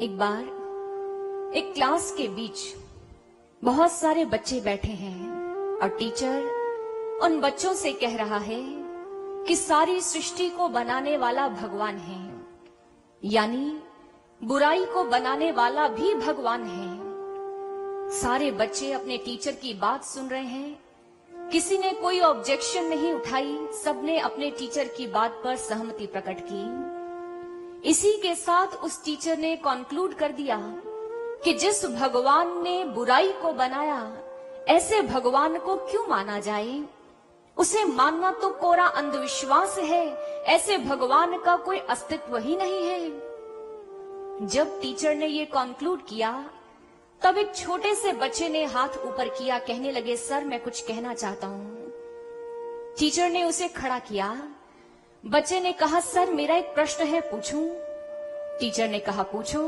एक बार एक क्लास के बीच बहुत सारे बच्चे बैठे हैं और टीचर उन बच्चों से कह रहा है कि सारी सृष्टि को बनाने वाला भगवान है, यानी बुराई को बनाने वाला भी भगवान है। सारे बच्चे अपने टीचर की बात सुन रहे हैं, किसी ने कोई ऑब्जेक्शन नहीं उठाई, सबने अपने टीचर की बात पर सहमति प्रकट की। इसी के साथ उस टीचर ने कॉन्क्लूड कर दिया कि जिस भगवान ने बुराई को बनाया, ऐसे भगवान को क्यों माना जाए? उसे मानना तो कोरा अंधविश्वास है, ऐसे भगवान का कोई अस्तित्व ही नहीं है। जब टीचर ने ये कॉन्क्लूड किया, तब एक छोटे से बच्चे ने हाथ ऊपर किया, कहने लगे, सर मैं कुछ कहना चाहता हूँ। टीचर ने उसे खड़ा किया। बच्चे ने कहा, सर मेरा एक प्रश्न है, पूछूं? टीचर ने कहा, पूछो।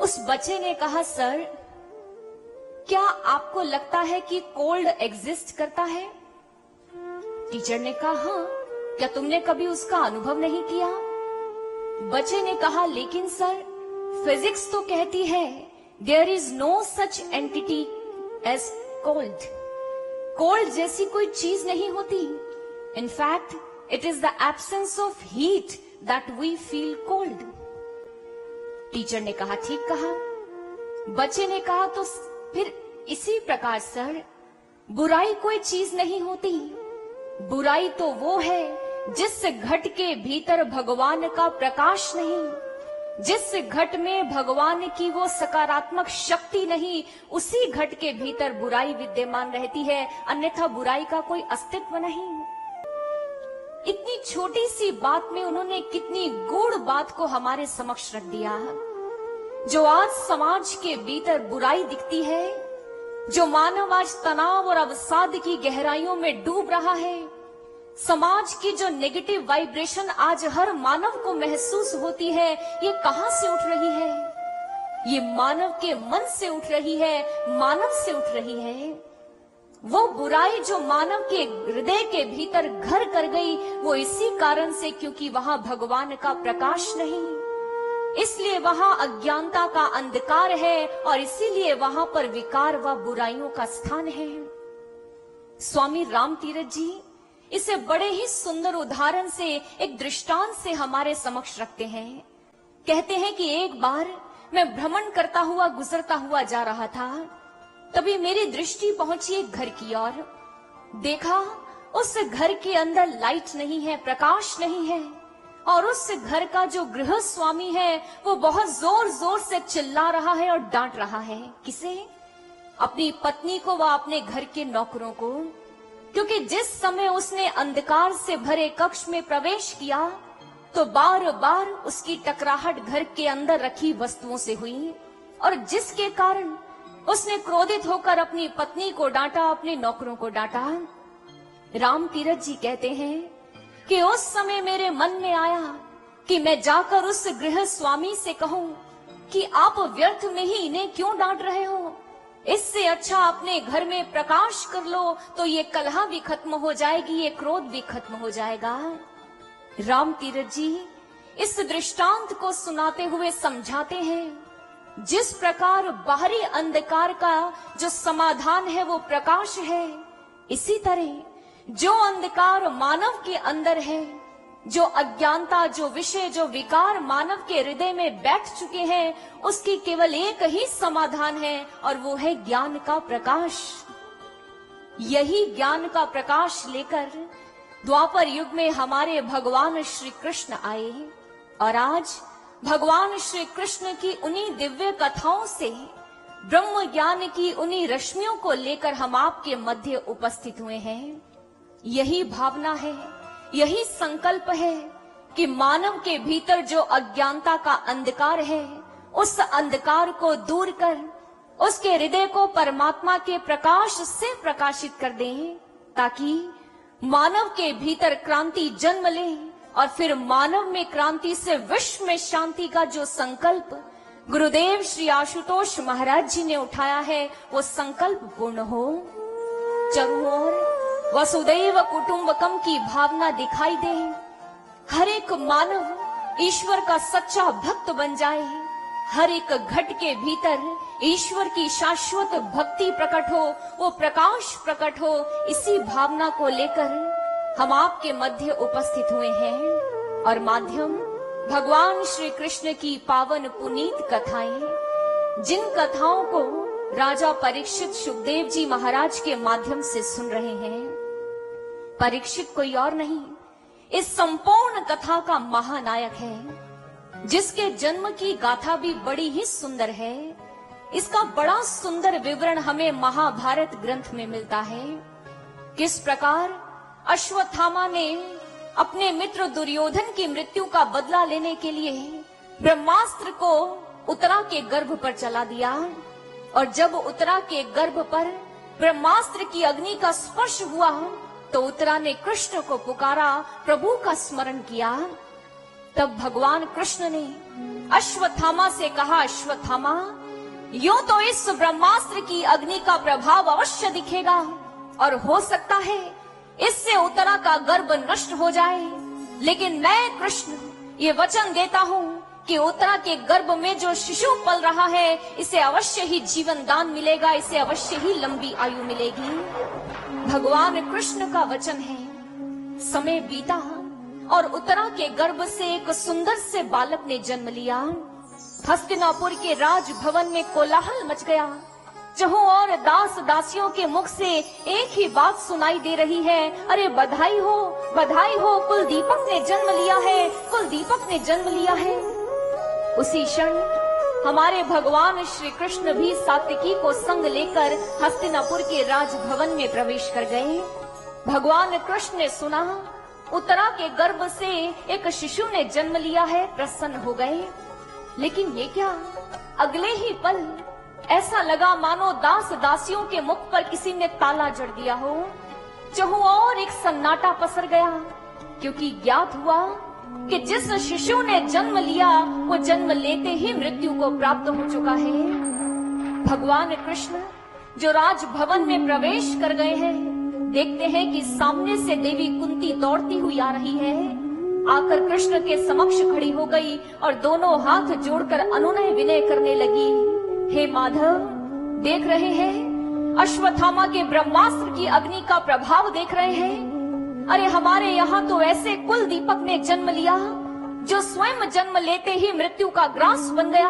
उस बच्चे ने कहा, सर क्या आपको लगता है कि कोल्ड एग्जिस्ट करता है? टीचर ने कहा, हाँ। क्या तुमने कभी उसका अनुभव नहीं किया? बच्चे ने कहा, लेकिन सर फिजिक्स तो कहती है there is no such entity as cold. Cold जैसी कोई चीज नहीं होती। In fact it is the absence of heat that we feel cold. Teacher ने कहा, ठीक कहा। बच्चे ने कहा, तो फिर इसी प्रकार सर बुराई कोई चीज नहीं होती। बुराई तो वो है जिस घट के भीतर भगवान का प्रकाश नहीं, जिस घट में भगवान की वो सकारात्मक शक्ति नहीं, उसी घट के भीतर बुराई विद्यमान रहती है, अन्यथा बुराई का कोई अस्तित्व नहीं। इतनी छोटी सी बात में उन्होंने कितनी गूढ़ बात को हमारे समक्ष रख दिया। जो आज समाज के भीतर बुराई दिखती है, जो मानव आज तनाव और अवसाद की गहराइयों में डूब रहा है, समाज की जो नेगेटिव वाइब्रेशन आज हर मानव को महसूस होती है, ये कहां से उठ रही है? ये मानव के मन से उठ रही है, मानव से उठ रही है। वो बुराई जो मानव के हृदय के भीतर घर कर गई, वो इसी कारण से क्योंकि वहां भगवान का प्रकाश नहीं, इसलिए वहां अज्ञानता का अंधकार है और इसीलिए वहां पर विकार व बुराइयों का स्थान है। स्वामी राम तीरथ जी इसे बड़े ही सुंदर उदाहरण से, एक दृष्टांत से हमारे समक्ष रखते हैं। कहते हैं कि एक बार मैं भ्रमण करता हुआ गुजरता हुआ जा रहा था, तभी मेरी दृष्टि पहुंची एक घर की ओर। देखा उस घर के अंदर लाइट नहीं है, प्रकाश नहीं है, और उस घर का जो गृह स्वामी है वो बहुत जोर जोर से चिल्ला रहा है और डांट रहा है। किसे? अपनी पत्नी को व अपने घर के नौकरों को। क्योंकि जिस समय उसने अंधकार से भरे कक्ष में प्रवेश किया, तो बार बार उसकी टकराहट घर के अंदर रखी वस्तुओं से हुई, और जिसके कारण उसने क्रोधित होकर अपनी पत्नी को डांटा, अपने नौकरों को डांटा। राम तीरथ जी कहते हैं कि उस समय मेरे मन में आया कि मैं जाकर उस गृह स्वामी से कहूं कि आप व्यर्थ में ही इन्हें क्यों डांट रहे हो? इससे अच्छा अपने घर में प्रकाश कर लो, तो ये कलह भी खत्म हो जाएगी, ये क्रोध भी खत्म हो जाएगा। राम तीरथ जी इस दृष्टांत को सुनाते हुए समझाते हैं, जिस प्रकार बाहरी अंधकार का जो समाधान है वो प्रकाश है, इसी तरह जो अंधकार मानव के अंदर है, जो अज्ञानता, जो विषय, जो विकार मानव के हृदय में बैठ चुके हैं, उसकी केवल एक ही समाधान है, और वो है ज्ञान का प्रकाश। यही ज्ञान का प्रकाश लेकर द्वापर युग में हमारे भगवान श्री कृष्ण आए, और आज भगवान श्री कृष्ण की उन्हीं दिव्य कथाओं से, ब्रह्म ज्ञान की उन्हीं रश्मियों को लेकर हम आपके मध्य उपस्थित हुए हैं। यही भावना है, यही संकल्प है कि मानव के भीतर जो अज्ञानता का अंधकार है, उस अंधकार को दूर कर उसके हृदय को परमात्मा के प्रकाश से प्रकाशित कर दें, ताकि मानव के भीतर क्रांति जन्म ले, और फिर मानव में क्रांति से विश्व में शांति का जो संकल्प गुरुदेव श्री आशुतोष महाराज जी ने उठाया है, वो संकल्प पूर्ण हो। चारों ओर वसुदैव कुटुंबकम की भावना दिखाई दे, हर एक मानव ईश्वर का सच्चा भक्त बन जाए, हर एक घट के भीतर ईश्वर की शाश्वत भक्ति प्रकट हो, वो प्रकाश प्रकट हो, इसी भावना को लेकर हम आपके मध्य उपस्थित हुए हैं। और माध्यम भगवान श्री कृष्ण की पावन पुनीत कथाएं, जिन कथाओं को राजा परीक्षित सुखदेव जी महाराज के माध्यम से सुन रहे हैं। परीक्षित कोई और नहीं, इस संपूर्ण कथा का महानायक है, जिसके जन्म की गाथा भी बड़ी ही सुंदर है। इसका बड़ा सुंदर विवरण हमें महाभारत ग्रंथ में मिलता है। किस प्रकार अश्वत्थामा ने अपने मित्र दुर्योधन की मृत्यु का बदला लेने के लिए ब्रह्मास्त्र को उत्तरा के गर्भ पर चला दिया, और जब उत्तरा के गर्भ पर ब्रह्मास्त्र की अग्नि का स्पर्श हुआ तो उत्तरा ने कृष्ण को पुकारा, प्रभु का स्मरण किया। तब भगवान कृष्ण ने अश्वत्थामा से कहा, अश्वत्थामा, यूं तो इस ब्रह्मास्त्र की अग्नि का प्रभाव अवश्य दिखेगा, और हो सकता है इससे उत्तरा का गर्भ नष्ट हो जाए, लेकिन मैं कृष्ण ये वचन देता हूँ कि उत्तरा के गर्भ में जो शिशु पल रहा है, इसे अवश्य ही जीवन दान मिलेगा, इसे अवश्य ही लंबी आयु मिलेगी। भगवान कृष्ण का वचन है। समय बीता और उत्तरा के गर्भ से एक सुंदर से बालक ने जन्म लिया। हस्तिनापुर के राजभवन में कोलाहल मच गया। चहुं और दास दासियों के मुख से एक ही बात सुनाई दे रही है, अरे बधाई हो, बधाई हो, कुल दीपक ने जन्म लिया है, कुल दीपक ने जन्म लिया है। उसी क्षण हमारे भगवान श्री कृष्ण भी सात्विकी को संग लेकर हस्तिनापुर के राजभवन में प्रवेश कर गए। भगवान कृष्ण ने सुना उत्तरा के गर्भ से एक शिशु ने जन्म लिया है, प्रसन्न हो गए। लेकिन ये क्या, अगले ही पल ऐसा लगा मानो दास दासियों के मुख पर किसी ने ताला जड़ दिया हो। चहुं और एक सन्नाटा पसर गया, क्योंकि ज्ञात हुआ कि जिस शिशु ने जन्म लिया वो जन्म लेते ही मृत्यु को प्राप्त हो चुका है। भगवान कृष्ण जो राजभवन में प्रवेश कर गए हैं, देखते हैं कि सामने से देवी कुंती दौड़ती हुई आ रही है। आकर कृष्ण के समक्ष खड़ी हो गई और दोनों हाथ जोड़कर अनुनय विनय करने लगी। हे माधव, देख रहे हैं अश्वत्थामा के ब्रह्मास्त्र की अग्नि का प्रभाव देख रहे हैं। अरे हमारे यहाँ तो ऐसे कुल दीपक ने जन्म लिया जो स्वयं जन्म लेते ही मृत्यु का ग्रास बन गया।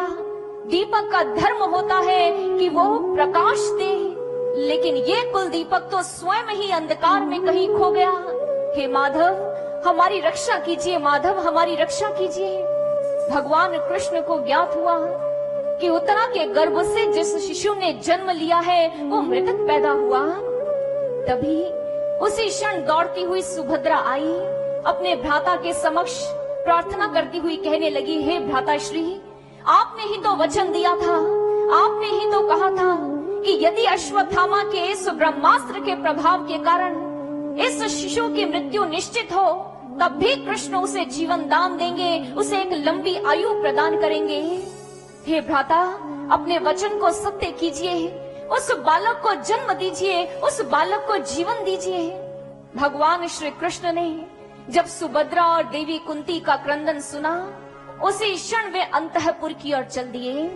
दीपक का धर्म होता है कि वो प्रकाश दे, लेकिन ये कुल दीपक तो स्वयं ही अंधकार में कहीं खो गया। हे माधव, हमारी रक्षा कीजिए, माधव हमारी रक्षा कीजिए। भगवान कृष्ण को ज्ञात हुआ कि उत्तरा के गर्भ से जिस शिशु ने जन्म लिया है वो मृतक पैदा हुआ। तभी उसी क्षण दौड़ती हुई सुभद्रा आई, अपने भ्राता के समक्ष प्रार्थना करती हुई कहने लगी, हे भ्राता श्री, आपने ही तो वचन दिया था, आपने ही तो कहा था कि यदि अश्वत्थामा के इस ब्रह्मास्त्र के प्रभाव के कारण इस शिशु की मृत्यु निश्चित हो, तब भी कृष्ण उसे जीवन दान देंगे, उसे एक लंबी आयु प्रदान करेंगे। हे भ्राता, अपने वचन को सत्य कीजिए, उस बालक को जन्म दीजिए, उस बालक को जीवन दीजिए। भगवान श्री कृष्ण ने जब सुभद्रा और देवी कुंती का क्रंदन सुना, उसी क्षण वे अंतःपुर की ओर चल दिए।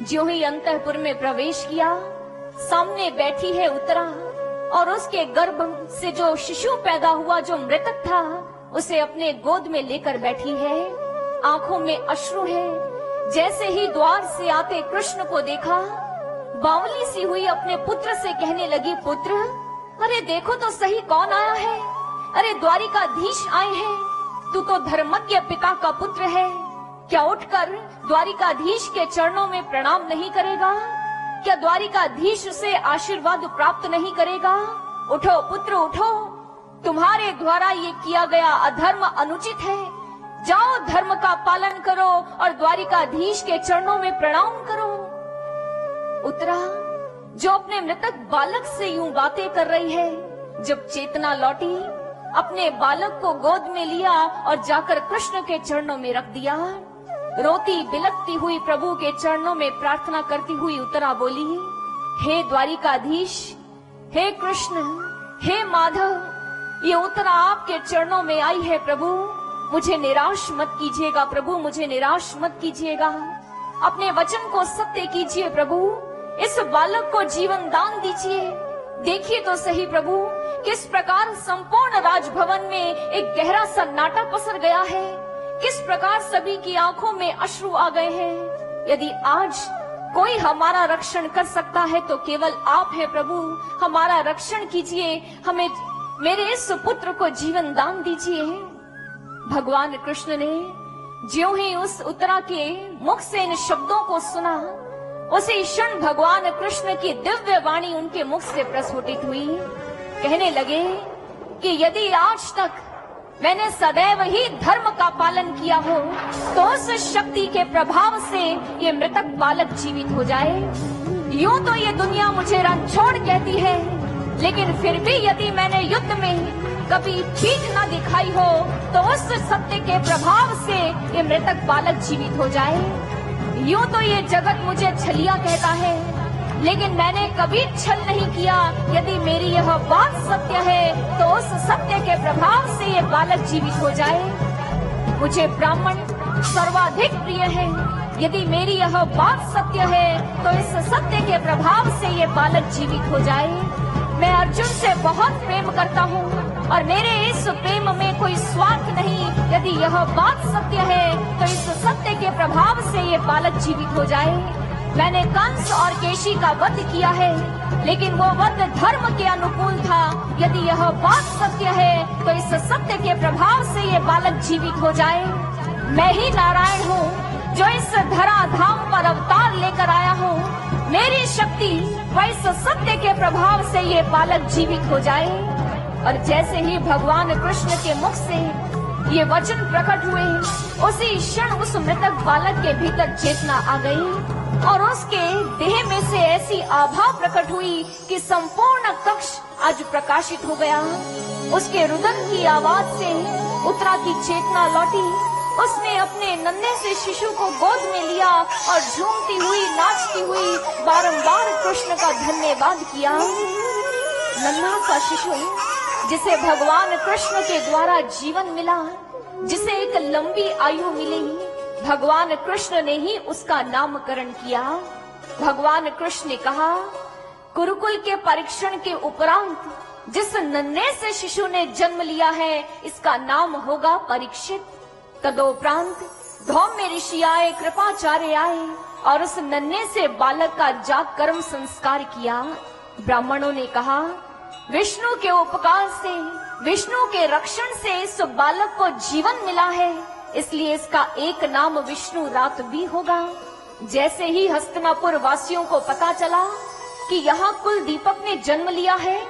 ज्यों ही अंतःपुर में प्रवेश किया, सामने बैठी है उत्तरा और उसके गर्भ से जो शिशु पैदा हुआ, जो मृतक था, उसे अपने गोद में लेकर बैठी है। आंखों में अश्रु है। जैसे ही द्वार से आते कृष्ण को देखा, बावली सी हुई अपने पुत्र से कहने लगी, पुत्र, अरे देखो तो सही कौन आया है। अरे द्वारिकाधीश आए हैं, तू तो धर्मज्ञ पिता का पुत्र है, क्या उठकर द्वारिकाधीश के चरणों में प्रणाम नहीं करेगा? क्या द्वारिकाधीश से आशीर्वाद प्राप्त नहीं करेगा? उठो पुत्र उठो, तुम्हारे द्वारा ये किया गया अधर्म अनुचित है। जाओ, धर्म का पालन करो और द्वारिकाधीश के चरणों में प्रणाम करो। उत्तरा जो अपने मृतक बालक से यूं बातें कर रही है, जब चेतना लौटी, अपने बालक को गोद में लिया और जाकर कृष्ण के चरणों में रख दिया। रोती बिलखती हुई प्रभु के चरणों में प्रार्थना करती हुई उत्तरा बोली, हे द्वारिकाधीश, हे कृष्ण, हे माधव, ये उत्तरा आपके चरणों में आई है प्रभु, मुझे निराश मत कीजिएगा प्रभु, मुझे निराश मत कीजिएगा। अपने वचन को सत्य कीजिए प्रभु, इस बालक को जीवन दान दीजिए। देखिए तो सही प्रभु, किस प्रकार संपूर्ण राजभवन में एक गहरा सन्नाटा पसर गया है, किस प्रकार सभी की आंखों में अश्रु आ गए हैं। यदि आज कोई हमारा रक्षण कर सकता है तो केवल आप हैं प्रभु। हमारा रक्षण कीजिए, हमें मेरे इस पुत्र को जीवन दान दीजिए। भगवान कृष्ण ने ज्यों ही उस उत्तरा के मुख से इन शब्दों को सुना, उसी क्षण भगवान कृष्ण की दिव्य वाणी उनके मुख से प्रस्फुटित हुई। कहने लगे कि यदि आज तक मैंने सदैव ही धर्म का पालन किया हो तो उस शक्ति के प्रभाव से ये मृतक बालक जीवित हो जाए। यूं तो ये दुनिया मुझे रणछोड़ कहती है, लेकिन फिर भी यदि मैंने युद्ध में कभी पीठ न दिखाई हो तो उस सत्य के प्रभाव से ये मृतक बालक जीवित हो जाए। यूं तो ये जगत मुझे छलिया कहता है, लेकिन मैंने कभी छल नहीं किया। यदि मेरी यह बात सत्य है तो उस सत्य के प्रभाव से ये बालक जीवित हो जाए। मुझे ब्राह्मण सर्वाधिक प्रिय है। यदि मेरी यह बात सत्य है तो इस सत्य के प्रभाव से ये बालक जीवित हो जाए। मैं अर्जुन से बहुत प्रेम करता हूँ और मेरे इस प्रेम में कोई स्वार्थ नहीं। यदि यह बात सत्य है तो इस सत्य के प्रभाव से ये बालक जीवित हो जाए। मैंने कंस और केशी का वध किया है, लेकिन वो वध धर्म के अनुकूल था। यदि यह बात सत्य है तो इस सत्य के प्रभाव से ये बालक जीवित हो जाए। मैं ही नारायण हूँ जो इस धरा धाम पर अवतार लेकर आया हूँ। मेरी शक्ति व इस सत्य के प्रभाव से ये बालक जीवित हो जाए। और जैसे ही भगवान कृष्ण के मुख से ये वचन प्रकट हुए, उसी क्षण उस मृतक बालक के भीतर चेतना आ गई और उसके देह में से ऐसी आभा प्रकट हुई कि संपूर्ण कक्ष आज प्रकाशित हो गया। उसके रुदन की आवाज से उत्तरा की चेतना लौटी। उसने अपने नन्हे से शिशु को गोद में लिया और झूमती हुई नाचती हुई बारंबार कृष्ण का धन्यवाद किया। नन्हा सा शिशु जिसे भगवान कृष्ण के द्वारा जीवन मिला, जिसे एक लंबी आयु मिली, भगवान कृष्ण ने ही उसका नामकरण किया। भगवान कृष्ण ने कहा, गुरुकुल के परीक्षण के उपरांत जिस नन्हे से शिशु ने जन्म लिया है, इसका नाम होगा परीक्षित। तदोपरांत धौम्य ऋषि आए, कृपाचार्य आए और उस नन्हे से बालक का जाग कर्म संस्कार किया। ब्राह्मणों ने कहा, विष्णु के उपकार से, विष्णु के रक्षण से इस बालक को जीवन मिला है, इसलिए इसका एक नाम विष्णु रात भी होगा। जैसे ही हस्तिनापुर वासियों को पता चला कि यहाँ कुल दीपक ने जन्म लिया है,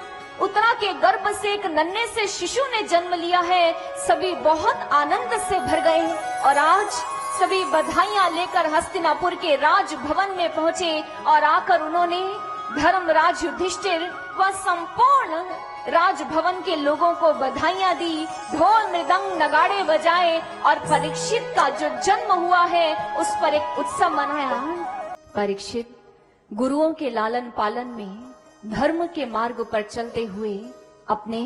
उत्तरा के गर्भ से एक नन्हे से शिशु ने जन्म लिया है, सभी बहुत आनंद से भर गए और आज सभी बधाइयां लेकर हस्तिनापुर के राजभवन में पहुँचे और आकर उन्होंने धर्मराज युधिष्ठिर व संपूर्ण राजभवन के लोगों को बधाइयां दी, ढोल मृदंग नगाड़े बजाए और परीक्षित का जो जन्म हुआ है उस पर एक उत्सव मनाया। परीक्षित गुरुओं के लालन पालन में धर्म के मार्ग पर चलते हुए अपने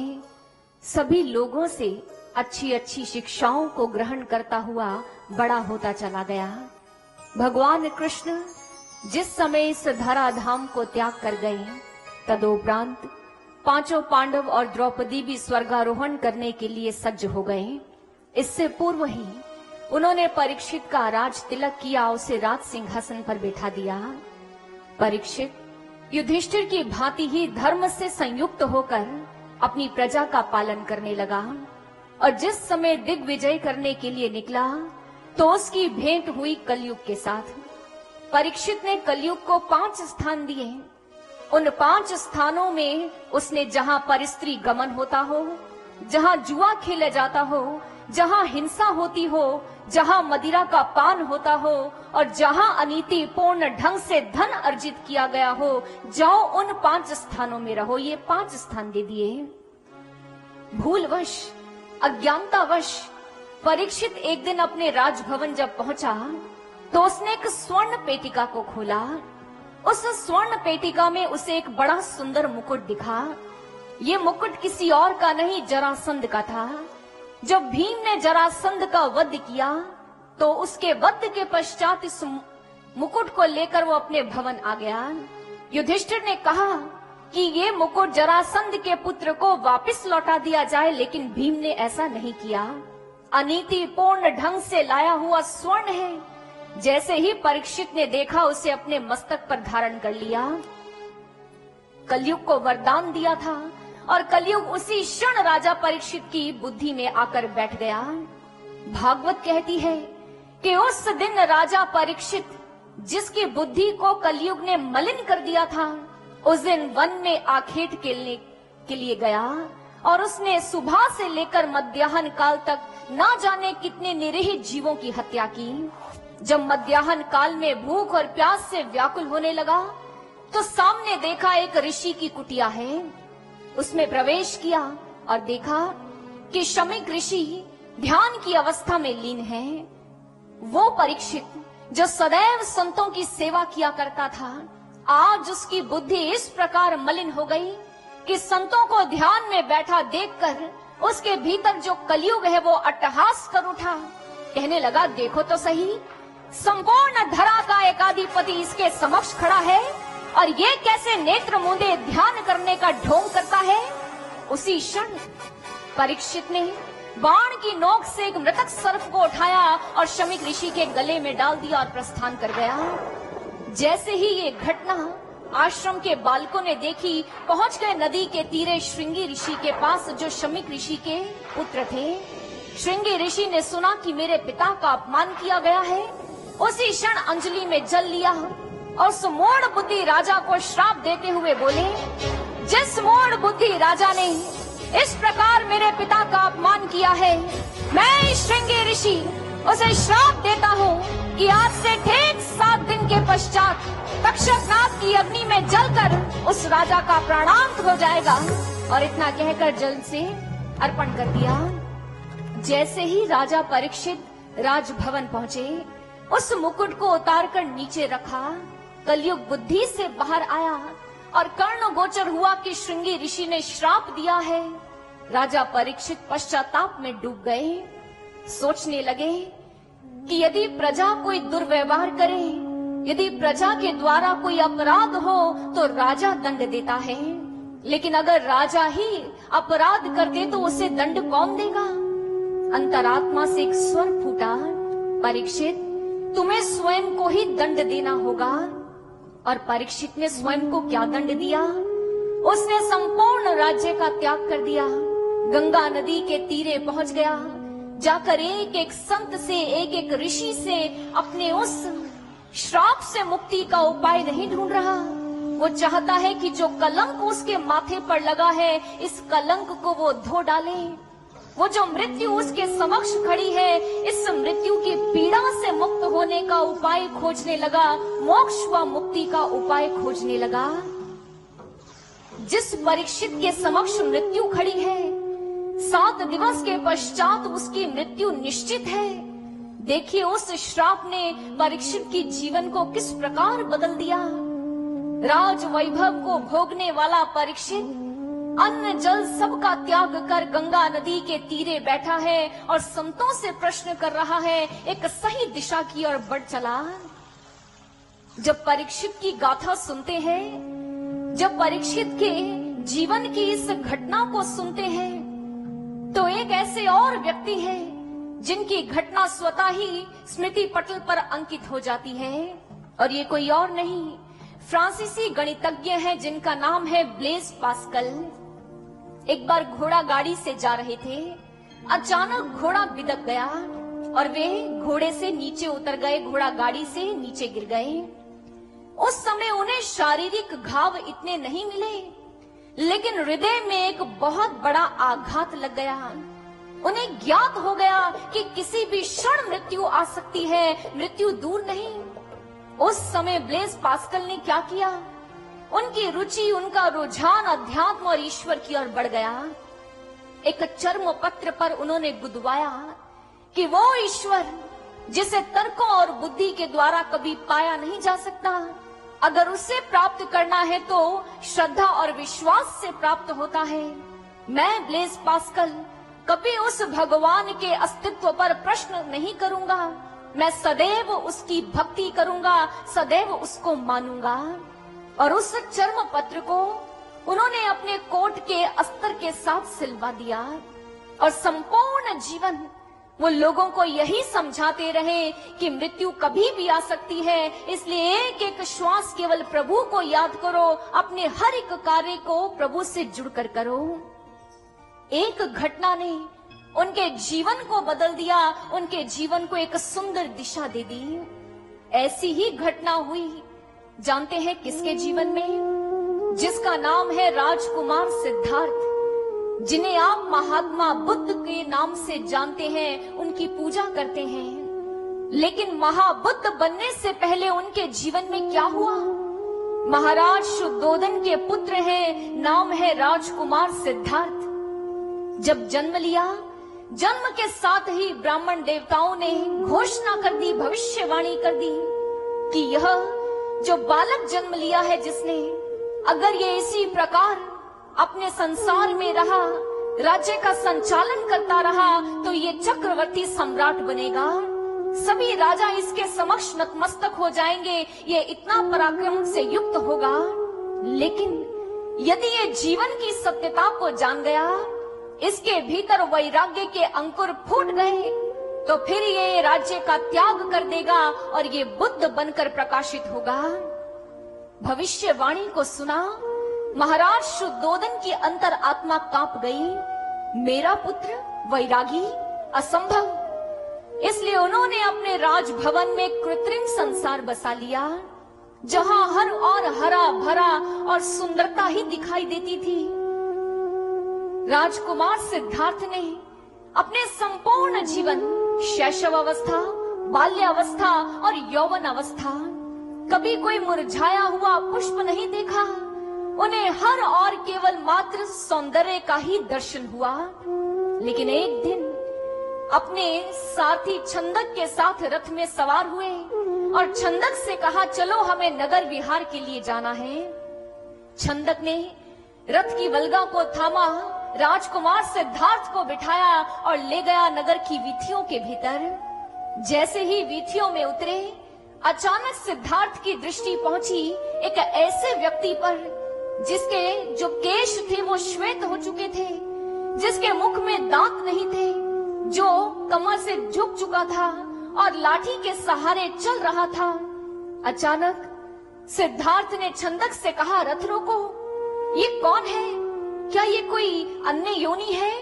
सभी लोगों से अच्छी अच्छी शिक्षाओं को ग्रहण करता हुआ बड़ा होता चला गया। भगवान कृष्ण जिस समय इस धराधाम को त्याग कर गए, तदोपरांत पांचों पांडव और द्रौपदी भी स्वर्गारोहण करने के लिए सज्ज हो गए। इससे पूर्व ही उन्होंने परीक्षित का राज तिलक किया, उसे राज सिंहासन पर बैठा दिया। परीक्षित युधिष्ठिर की भांति ही धर्म से संयुक्त होकर अपनी प्रजा का पालन करने लगा और जिस समय दिग्विजय करने के लिए निकला तो उसकी भेंट हुई कलयुग के साथ। परीक्षित ने कलयुग को 5 स्थान दिए। उन 5 स्थानों में उसने जहां परस्त्री गमन होता हो, जहां जुआ खेला जाता हो, जहां हिंसा होती हो, जहां मदिरा का पान होता हो और जहां अनीति पूर्ण ढंग से धन अर्जित किया गया हो, जाओ उन 5 स्थानों में रहो। ये 5 स्थान दे दिए। भूलवश, अज्ञानतावश परीक्षित एक दिन अपने राजभवन जब पहुंचा तो उसने एक स्वर्ण पेटिका को खोला। उस स्वर्ण पेटिका में उसे एक बड़ा सुंदर मुकुट दिखा। ये मुकुट किसी और का नहीं, जरासंध का था। जब भीम ने जरासंध का वध किया तो उसके वध के पश्चात इस मुकुट को लेकर वो अपने भवन आ गया। युधिष्ठिर ने कहा कि ये मुकुट जरासंध के पुत्र को वापस लौटा दिया जाए, लेकिन भीम ने ऐसा नहीं किया। अनीतिपूर्ण ढंग से लाया हुआ स्वर्ण है। जैसे ही परीक्षित ने देखा, उसे अपने मस्तक पर धारण कर लिया। कलयुग को वरदान दिया था और कलयुग उसी क्षण राजा परीक्षित की बुद्धि में आकर बैठ गया। भागवत कहती है कि उस दिन राजा परीक्षित, जिसकी बुद्धि को कलयुग ने मलिन कर दिया था, उस दिन वन में आखेट के लिए गया और उसने सुबह से लेकर मध्याह्न काल तक ना जाने कितने निरीह जीवों की हत्या की। जब मध्याह्न काल में भूख और प्यास से व्याकुल होने लगा, तो सामने देखा एक ऋषि की कुटिया है। उसमें प्रवेश किया और देखा कि शमीक ऋषि ध्यान की अवस्था में लीन है। वो परीक्षित, जो सदैव संतों की सेवा किया करता था, आज उसकी बुद्धि इस प्रकार मलिन हो गई कि संतों को ध्यान में बैठा देखकर उसके भीतर जो कलयुग है वो अट्टहास कर उठा। कहने लगा, देखो तो सही, संपूर्ण धरा का एकाधिपति इसके समक्ष खड़ा है और ये कैसे नेत्र मूंदे ध्यान करने का ढोंग करता है। उसी क्षण परीक्षित ने बाण की नोक से एक मृतक सर्प को उठाया और शमीक ऋषि के गले में डाल दिया और प्रस्थान कर गया। जैसे ही ये घटना आश्रम के बालकों ने देखी, पहुंच गए नदी के तीरे श्रृंगी ऋषि के पास, जो शमीक ऋषि के पुत्र थे। श्रृंगी ऋषि ने सुना कि मेरे पिता का अपमान किया गया है। उसी क्षण अंजलि में जल लिया और उस मूढ़ बुद्धि राजा को श्राप देते हुए बोले, जिस मूढ़ बुद्धि राजा ने इस प्रकार मेरे पिता का अपमान किया है, मैं श्रृंगी ऋषि उसे श्राप देता हूँ कि आज से ठीक 7 दिन के पश्चात तक्षकनाग की अग्नि में जलकर उस राजा का प्राणांत हो जाएगा। और इतना कहकर जल से अर्पण कर दिया। जैसे ही राजा परीक्षित राजभवन पहुँचे, उस मुकुट को उतारकर नीचे रखा। कलयुग बुद्धि से बाहर आया और कर्ण गोचर हुआ कि श्रृंगी ऋषि ने श्राप दिया है। राजा परीक्षित पश्चाताप में डूब गए। सोचने लगे कि यदि प्रजा कोई दुर्व्यवहार करे, यदि प्रजा के द्वारा कोई अपराध हो तो राजा दंड देता है, लेकिन अगर राजा ही अपराध कर दे तो उसे दंड कौन देगा। अंतरात्मा से एक स्वर फूटा, परीक्षित, तुम्हें स्वयं को ही दंड देना होगा। और परीक्षित ने स्वयं को क्या दंड दिया? उसने संपूर्ण राज्य का त्याग कर दिया, गंगा नदी के तीरे पहुंच गया, जाकर एक एक संत से, एक एक ऋषि से अपने उस श्राप से मुक्ति का उपाय नहीं ढूंढ रहा। वो चाहता है कि जो कलंक उसके माथे पर लगा है, इस कलंक को वो धो डाले। वो जो मृत्यु उसके समक्ष खड़ी है, इस मृत्यु की पीड़ा से मुक्त होने का उपाय खोजने लगा, मोक्ष व मुक्ति का उपाय खोजने लगा। जिस परीक्षित के समक्ष मृत्यु खड़ी है, 7 दिवस के पश्चात उसकी मृत्यु निश्चित है। देखिए उस श्राप ने परीक्षित की जीवन को किस प्रकार बदल दिया। राज वैभव को भोगने वाला परीक्षित अन्न जल सबका त्याग कर गंगा नदी के तीरे बैठा है और संतों से प्रश्न कर रहा है, एक सही दिशा की ओर बढ़ चला। जब परीक्षित की गाथा सुनते हैं, जब परीक्षित के जीवन की इस घटना को सुनते हैं, तो एक ऐसे और व्यक्ति है जिनकी घटना स्वतः ही स्मृति पटल पर अंकित हो जाती है। और ये कोई और नहीं, फ्रांसीसी गणितज्ञ हैं जिनका नाम है ब्लेज पास्कल। एक बार घोड़ा गाड़ी से जा रहे थे, अचानक घोड़ा बिदक गया और वे घोड़े से नीचे उतर गए, घोड़ा गाड़ी से नीचे गिर गए। उस समय उन्हें शारीरिक घाव इतने नहीं मिले, लेकिन हृदय में एक बहुत बड़ा आघात लग गया। उन्हें ज्ञात हो गया कि किसी भी क्षण मृत्यु आ सकती है, मृत्यु दूर नहीं। उस समय ब्लेज पास्कल ने क्या किया? उनकी रुचि, उनका रुझान अध्यात्म और ईश्वर की ओर बढ़ गया। एक चर्म पत्र पर उन्होंने गुदवाया कि वो ईश्वर जिसे तर्कों और बुद्धि के द्वारा कभी पाया नहीं जा सकता, अगर उसे प्राप्त करना है तो श्रद्धा और विश्वास से प्राप्त होता है। मैं ब्लेज पास्कल कभी उस भगवान के अस्तित्व पर प्रश्न नहीं करूंगा, मैं सदैव उसकी भक्ति करूंगा, सदैव उसको मानूंगा। और उस चर्म पत्र को उन्होंने अपने कोट के अस्तर के साथ सिलवा दिया और संपूर्ण जीवन वो लोगों को यही समझाते रहे कि मृत्यु कभी भी आ सकती है, इसलिए एक एक श्वास केवल प्रभु को याद करो, अपने हर एक कार्य को प्रभु से जुड़कर करो। एक घटना ने उनके जीवन को बदल दिया, उनके जीवन को एक सुंदर दिशा दे दी। ऐसी ही घटना हुई, जानते हैं किसके जीवन में? जिसका नाम है राजकुमार सिद्धार्थ, जिन्हें आप महात्मा बुद्ध के नाम से जानते हैं, उनकी पूजा करते हैं। लेकिन महाबुद्ध बनने से पहले उनके जीवन में क्या हुआ? महाराज शुद्धोधन के पुत्र हैं, नाम है राजकुमार सिद्धार्थ। जब जन्म लिया, जन्म के साथ ही ब्राह्मण देवताओं ने घोषणा कर दी, भविष्यवाणी कर दी कि यह जो बालक जन्म लिया है जिसने, अगर ये इसी प्रकार अपने संसार में रहा, राज्य का संचालन करता रहा, तो ये चक्रवर्ती सम्राट बनेगा। सभी राजा इसके समक्ष नतमस्तक हो जाएंगे, ये इतना पराक्रम से युक्त होगा। लेकिन यदि ये जीवन की सत्यता को जान गया, इसके भीतर वैराग्य के अंकुर फूट गए, तो फिर ये राज्य का त्याग कर देगा और ये बुद्ध बनकर प्रकाशित होगा। भविष्यवाणी को सुना, महाराज शुद्धोधन की अंतर आत्मा कांप गई। मेरा पुत्र वैरागी, असंभव। इसलिए उन्होंने अपने राजभवन में कृत्रिम संसार बसा लिया, जहां हर और हरा भरा और सुंदरता ही दिखाई देती थी। राजकुमार सिद्धार्थ ने अपने संपूर्ण जीवन, शैशव अवस्था, बाल्यावस्था और यौवन अवस्था, कभी कोई मुरझाया हुआ पुष्प नहीं देखा। उन्हें हर और केवल मात्र सौंदर्य का ही दर्शन हुआ। लेकिन एक दिन अपने साथी छंदक के साथ रथ में सवार हुए और छंदक से कहा, चलो हमें नगर विहार के लिए जाना है। छंदक ने रथ की वल्गा को थामा, राजकुमार सिद्धार्थ को बिठाया और ले गया नगर की वीथियों के भीतर। जैसे ही वीथियों में उतरे, अचानक सिद्धार्थ की दृष्टि पहुंची एक ऐसे व्यक्ति पर जिसके जो केश थे वो श्वेत हो चुके थे, जिसके मुख में दांत नहीं थे, जो कमर से झुक चुका था और लाठी के सहारे चल रहा था। अचानक सिद्धार्थ ने छंदक से कहा, रथ रोको, ये कौन है? क्या ये कोई अन्य योनि है?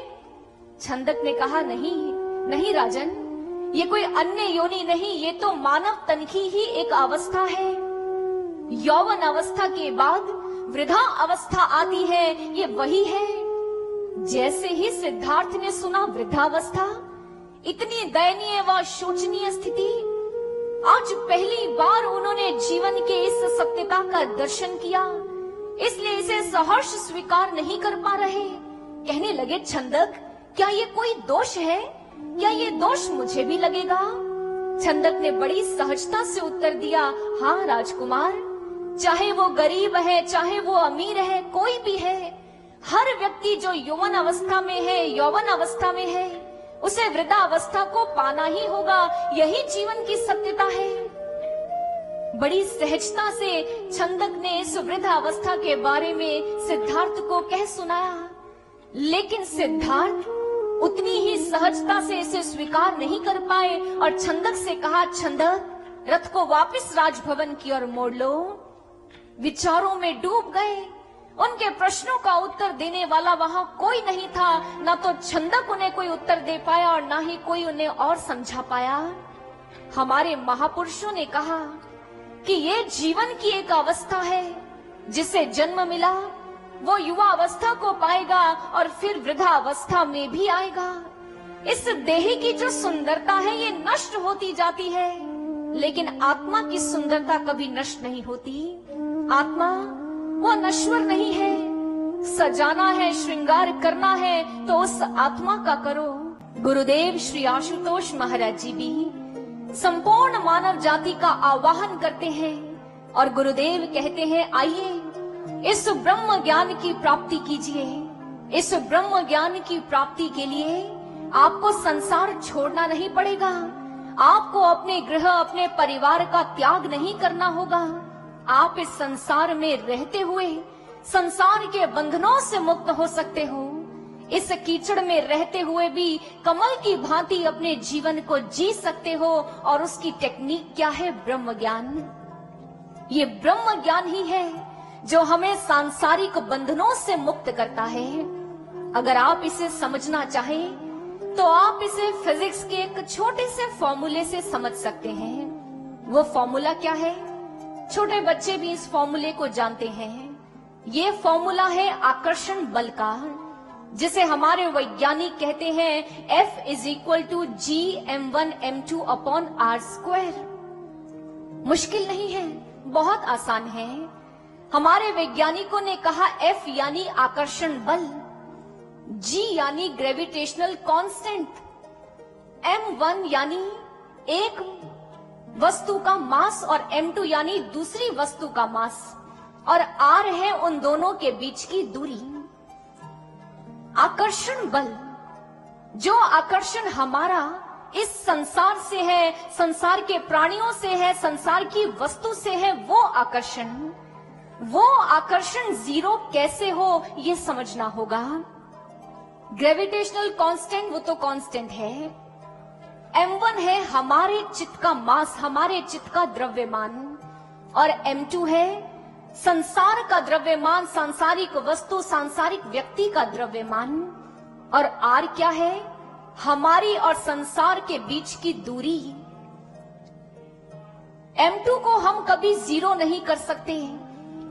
छंदक ने कहा, नहीं राजन, ये कोई अन्य योनि नहीं, ये तो मानव तन की ही एक अवस्था है। यौवन अवस्था के बाद वृद्धा अवस्था आती है, ये वही है। जैसे ही सिद्धार्थ ने सुना वृद्धावस्था, इतनी दयनीय व शोचनीय स्थिति, आज पहली बार उन्होंने जीवन के इस सत्यता का दर्शन किया, इसलिए इसे सहर्ष स्वीकार नहीं कर पा रहे। कहने लगे, छंदक, क्या ये कोई दोष है? क्या ये दोष मुझे भी लगेगा? छंदक ने बड़ी सहजता से उत्तर दिया, हाँ राजकुमार, चाहे वो गरीब है, चाहे वो अमीर है, कोई भी है, हर व्यक्ति जो यौवन अवस्था में है, यौवन अवस्था में है, उसे वृद्धा अवस्था को पाना ही होगा। यही जीवन की सत्यता है। बड़ी सहजता से छंदक ने इस वृद्धा अवस्था के बारे में सिद्धार्थ को कह सुनाया, लेकिन सिद्धार्थ उतनी ही सहजता से इसे स्वीकार नहीं कर पाए और छंदक से कहा, छंदक, रथ को वापस राजभवन की ओर मोड़ लो। विचारों में डूब गए। उनके प्रश्नों का उत्तर देने वाला वहां कोई नहीं था। न तो छंदक उन्हें कोई उत्तर दे पाया और न ही कोई उन्हें और समझा पाया। हमारे महापुरुषों ने कहा कि ये जीवन की एक अवस्था है, जिसे जन्म मिला वो युवा अवस्था को पाएगा और फिर वृद्धा अवस्था में भी आएगा। इस देह की जो सुंदरता है ये नष्ट होती जाती है, लेकिन आत्मा की सुंदरता कभी नष्ट नहीं होती। आत्मा वो नश्वर नहीं है। सजाना है, श्रृंगार करना है तो उस आत्मा का करो। गुरुदेव श्री आशुतोष महाराज जी भी संपूर्ण मानव जाति का आवाहन करते हैं और गुरुदेव कहते हैं, आइए इस ब्रह्म ज्ञान की प्राप्ति कीजिए। इस ब्रह्म ज्ञान की प्राप्ति के लिए आपको संसार छोड़ना नहीं पड़ेगा। आपको अपने गृह, अपने परिवार का त्याग नहीं करना होगा। आप इस संसार में रहते हुए संसार के बंधनों से मुक्त हो सकते हो। इस कीचड़ में रहते हुए भी कमल की भांति अपने जीवन को जी सकते हो। और उसकी टेक्निक क्या है? ब्रह्म ज्ञान। ये ब्रह्म ज्ञान ही है जो हमें सांसारिक बंधनों से मुक्त करता है। अगर आप इसे समझना चाहें तो आप इसे फिजिक्स के एक छोटे से फॉर्मूले से समझ सकते हैं। वो फॉर्मूला क्या है? छोटे बच्चे भी इस फॉर्मूले को जानते हैं। ये फॉर्मूला है आकर्षण बल का, जिसे हमारे वैज्ञानिक कहते हैं F = G m1m2 upon r²। मुश्किल नहीं है, बहुत आसान है। हमारे वैज्ञानिकों ने कहा F यानी आकर्षण बल, G यानी ग्रेविटेशनल कांस्टेंट, m1 यानी एक वस्तु का मास और m2 यानी दूसरी वस्तु का मास, और r है उन दोनों के बीच की दूरी। आकर्षण बल, जो आकर्षण हमारा इस संसार से है, संसार के प्राणियों से है, संसार की वस्तु से है, वो आकर्षण जीरो कैसे हो ये समझना होगा। ग्रेविटेशनल कांस्टेंट वो तो कांस्टेंट है। m1 है हमारे चित्त का मास, हमारे चित्त का द्रव्यमान, और m2 है संसार का द्रव्यमान, सांसारिक वस्तु, सांसारिक व्यक्ति का द्रव्यमान। और r क्या है? हमारी और संसार के बीच की दूरी। m2 को हम कभी जीरो नहीं कर सकते।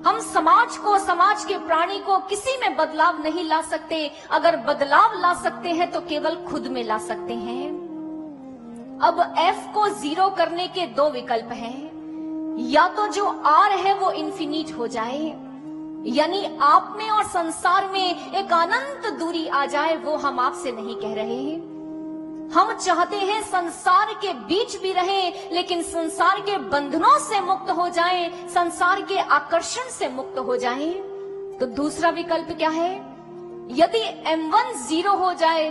हम समाज को, समाज के प्राणी को किसी में बदलाव नहीं ला सकते। अगर बदलाव ला सकते हैं तो केवल खुद में ला सकते हैं। अब F को जीरो करने के दो विकल्प हैं। या तो जो R है वो इन्फिनिट हो जाए, यानी आप में और संसार में एक अनंत दूरी आ जाए, वो हम आपसे नहीं कह रहे। हम चाहते हैं संसार के बीच भी रहें, लेकिन संसार के बंधनों से मुक्त हो जाएं, संसार के आकर्षण से मुक्त हो जाएं। तो दूसरा विकल्प क्या है? यदि m1 जीरो हो जाए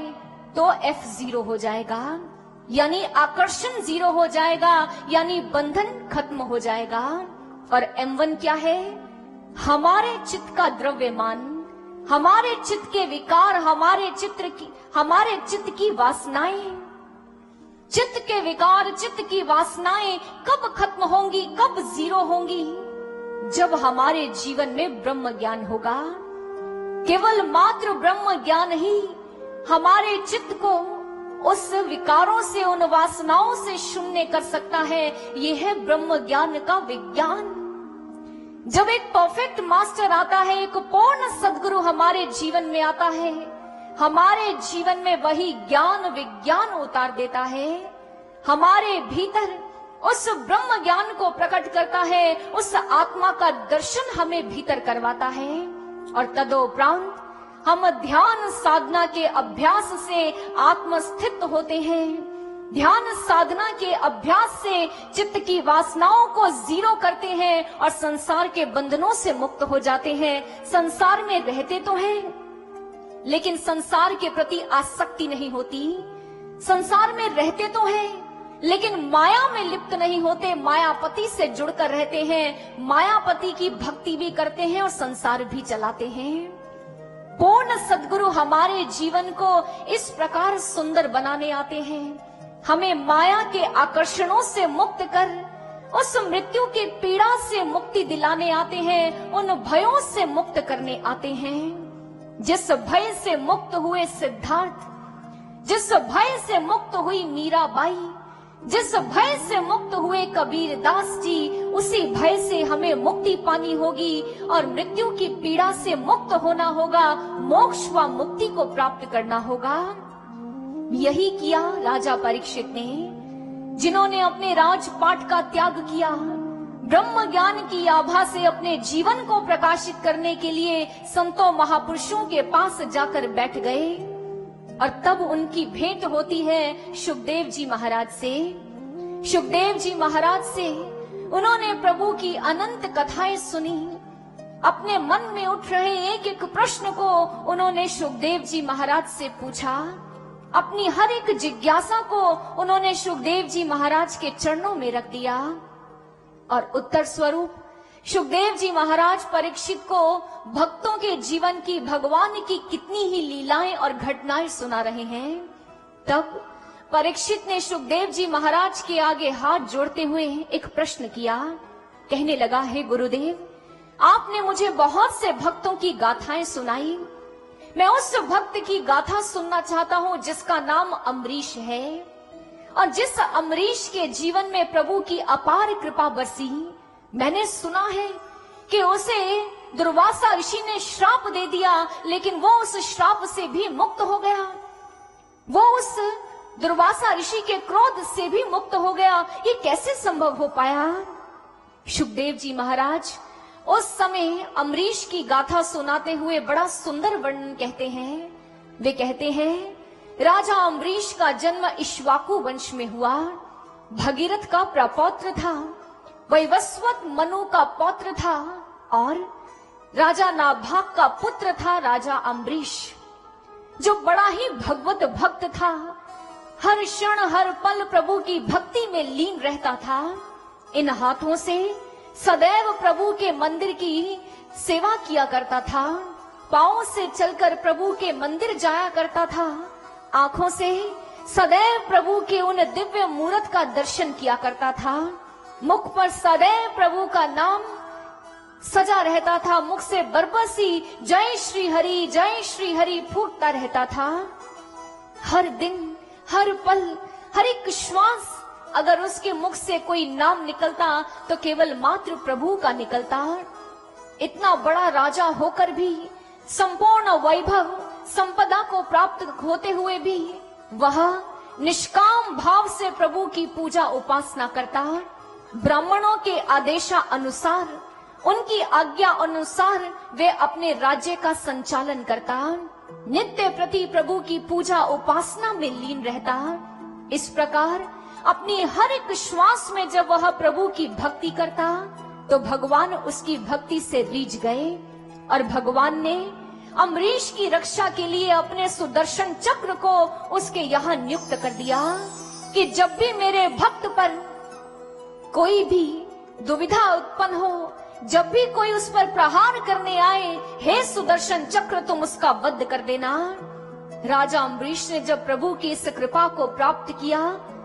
तो F जीरो हो जाएगा, यानी आकर्षण जीरो हो जाएगा, यानी बंधन खत्म हो जाएगा। और m1 क्या है? हमारे चित्त का द्रव्यमान, हमारे चित्त के विकार, हमारे चित्त की वासनाएं। चित्त के विकार, चित्त की वासनाएं कब खत्म होंगी, कब जीरो होंगी? जब हमारे जीवन में ब्रह्म ज्ञान होगा। केवल मात्र ब्रह्म ज्ञान ही हमारे चित्त को उस विकारों से, उन वासनाओं से शून्य कर सकता है। यह है ब्रह्म ज्ञान का विज्ञान। जब एक परफेक्ट मास्टर आता है, एक पूर्ण सद्गुरु हमारे जीवन में आता है, हमारे जीवन में वही ज्ञान विज्ञान उतार देता है। हमारे भीतर उस ब्रह्म ज्ञान को प्रकट करता है, उस आत्मा का दर्शन हमें भीतर करवाता है। और तदोपरांत हम ध्यान साधना के अभ्यास से आत्मस्थित होते हैं। ध्यान साधना के अभ्यास से चित्त की वासनाओं को जीरो करते हैं और संसार के बंधनों से मुक्त हो जाते हैं। संसार में रहते तो हैं, लेकिन संसार के प्रति आसक्ति नहीं होती। संसार में रहते तो हैं, लेकिन माया में लिप्त नहीं होते, मायापति से जुड़कर रहते हैं। मायापति की भक्ति भी करते हैं और संसार भी चलाते हैं। पूर्ण सद्गुरु हमारे जीवन को इस प्रकार सुंदर बनाने आते हैं, हमें माया के आकर्षणों से मुक्त कर उस मृत्यु की पीड़ा से मुक्ति दिलाने आते हैं, उन भयों से मुक्त करने आते हैं। जिस भय से मुक्त हुए सिद्धार्थ, जिस भय से मुक्त हुई मीराबाई, जिस भय से मुक्त हुए कबीर दास जी, उसी भय से हमें मुक्ति पानी होगी और मृत्यु की पीड़ा से मुक्त होना होगा, मोक्ष व मुक्ति को प्राप्त करना होगा। यही किया राजा परीक्षित ने, जिन्होंने अपने राजपाट का त्याग किया, ब्रह्म ज्ञान की आभा से अपने जीवन को प्रकाशित करने के लिए संतों महापुरुषों के पास जाकर बैठ गए। और तब उनकी भेंट होती है शुकदेव जी महाराज से। शुकदेव जी महाराज से उन्होंने प्रभु की अनंत कथाएं सुनी। अपने मन में उठ रहे एक एक प्रश्न को उन्होंने शुकदेव जी महाराज से पूछा। अपनी हर एक जिज्ञासा को उन्होंने सुखदेव जी महाराज के चरणों में रख दिया और उत्तर स्वरूप सुखदेव जी महाराज परीक्षित को भक्तों के जीवन की भगवान की कितनी ही लीलाएं और घटनाएं सुना रहे हैं। तब परीक्षित ने सुखदेव जी महाराज के आगे हाथ जोड़ते हुए एक प्रश्न किया। कहने लगा, हे गुरुदेव, आपने मुझे बहुत से भक्तों की गाथाएं सुनाई। मैं उस भक्त की गाथा सुनना चाहता हूं जिसका नाम अम्बरीश है और जिस अम्बरीश के जीवन में प्रभु की अपार कृपा बरसी। मैंने सुना है कि उसे दुर्वासा ऋषि ने श्राप दे दिया, लेकिन वो उस श्राप से भी मुक्त हो गया। वो उस दुर्वासा ऋषि के क्रोध से भी मुक्त हो गया। ये कैसे संभव हो पाया? सुखदेव जी महाराज उस समय अम्बरीश की गाथा सुनाते हुए बड़ा सुंदर वर्णन कहते हैं। वे कहते हैं, राजा अम्बरीश का जन्म इक्ष्वाकु वंश में हुआ। भगीरथ का प्रपौत्र था, वैवस्वत मनु का पौत्र था और राजा नाभाग का पुत्र था राजा अम्बरीश, जो बड़ा ही भगवत भक्त था। हर क्षण हर पल प्रभु की भक्ति में लीन रहता था। इन हाथों से सदैव प्रभु के मंदिर की सेवा किया करता था। पांव से चलकर प्रभु के मंदिर जाया करता था। आंखों से सदैव प्रभु के उन दिव्य मूर्त का दर्शन किया करता था। मुख पर सदैव प्रभु का नाम सजा रहता था। मुख से बरबसी जय श्री हरि फूटता रहता था। हर दिन, हर पल, हर एक श्वास अगर उसके मुख से कोई नाम निकलता तो केवल मात्र प्रभु का निकलता। इतना बड़ा राजा होकर भी, संपूर्ण वैभव संपदा को प्राप्त होते हुए भी वह निष्काम भाव से प्रभु की पूजा उपासना करता। ब्राह्मणों के आदेशा अनुसार, उनकी आज्ञा अनुसार वे अपने राज्य का संचालन करता। नित्य प्रति प्रभु की पूजा उपासना में लीन रहता। इस प्रकार अपनी हर एक श्वास में जब वह प्रभु की भक्ति करता तो भगवान उसकी भक्ति से रीझ गए और भगवान ने अम्बरीश की रक्षा के लिए अपने सुदर्शन चक्र को उसके यहाँ नियुक्त कर दिया कि जब भी मेरे भक्त पर कोई भी दुविधा उत्पन्न हो, जब भी कोई उस पर प्रहार करने आए, हे सुदर्शन चक्र तुम उसका वध कर देना। राजा अम्बरीश ने जब प्रभु की इस कृपा को प्राप्त किया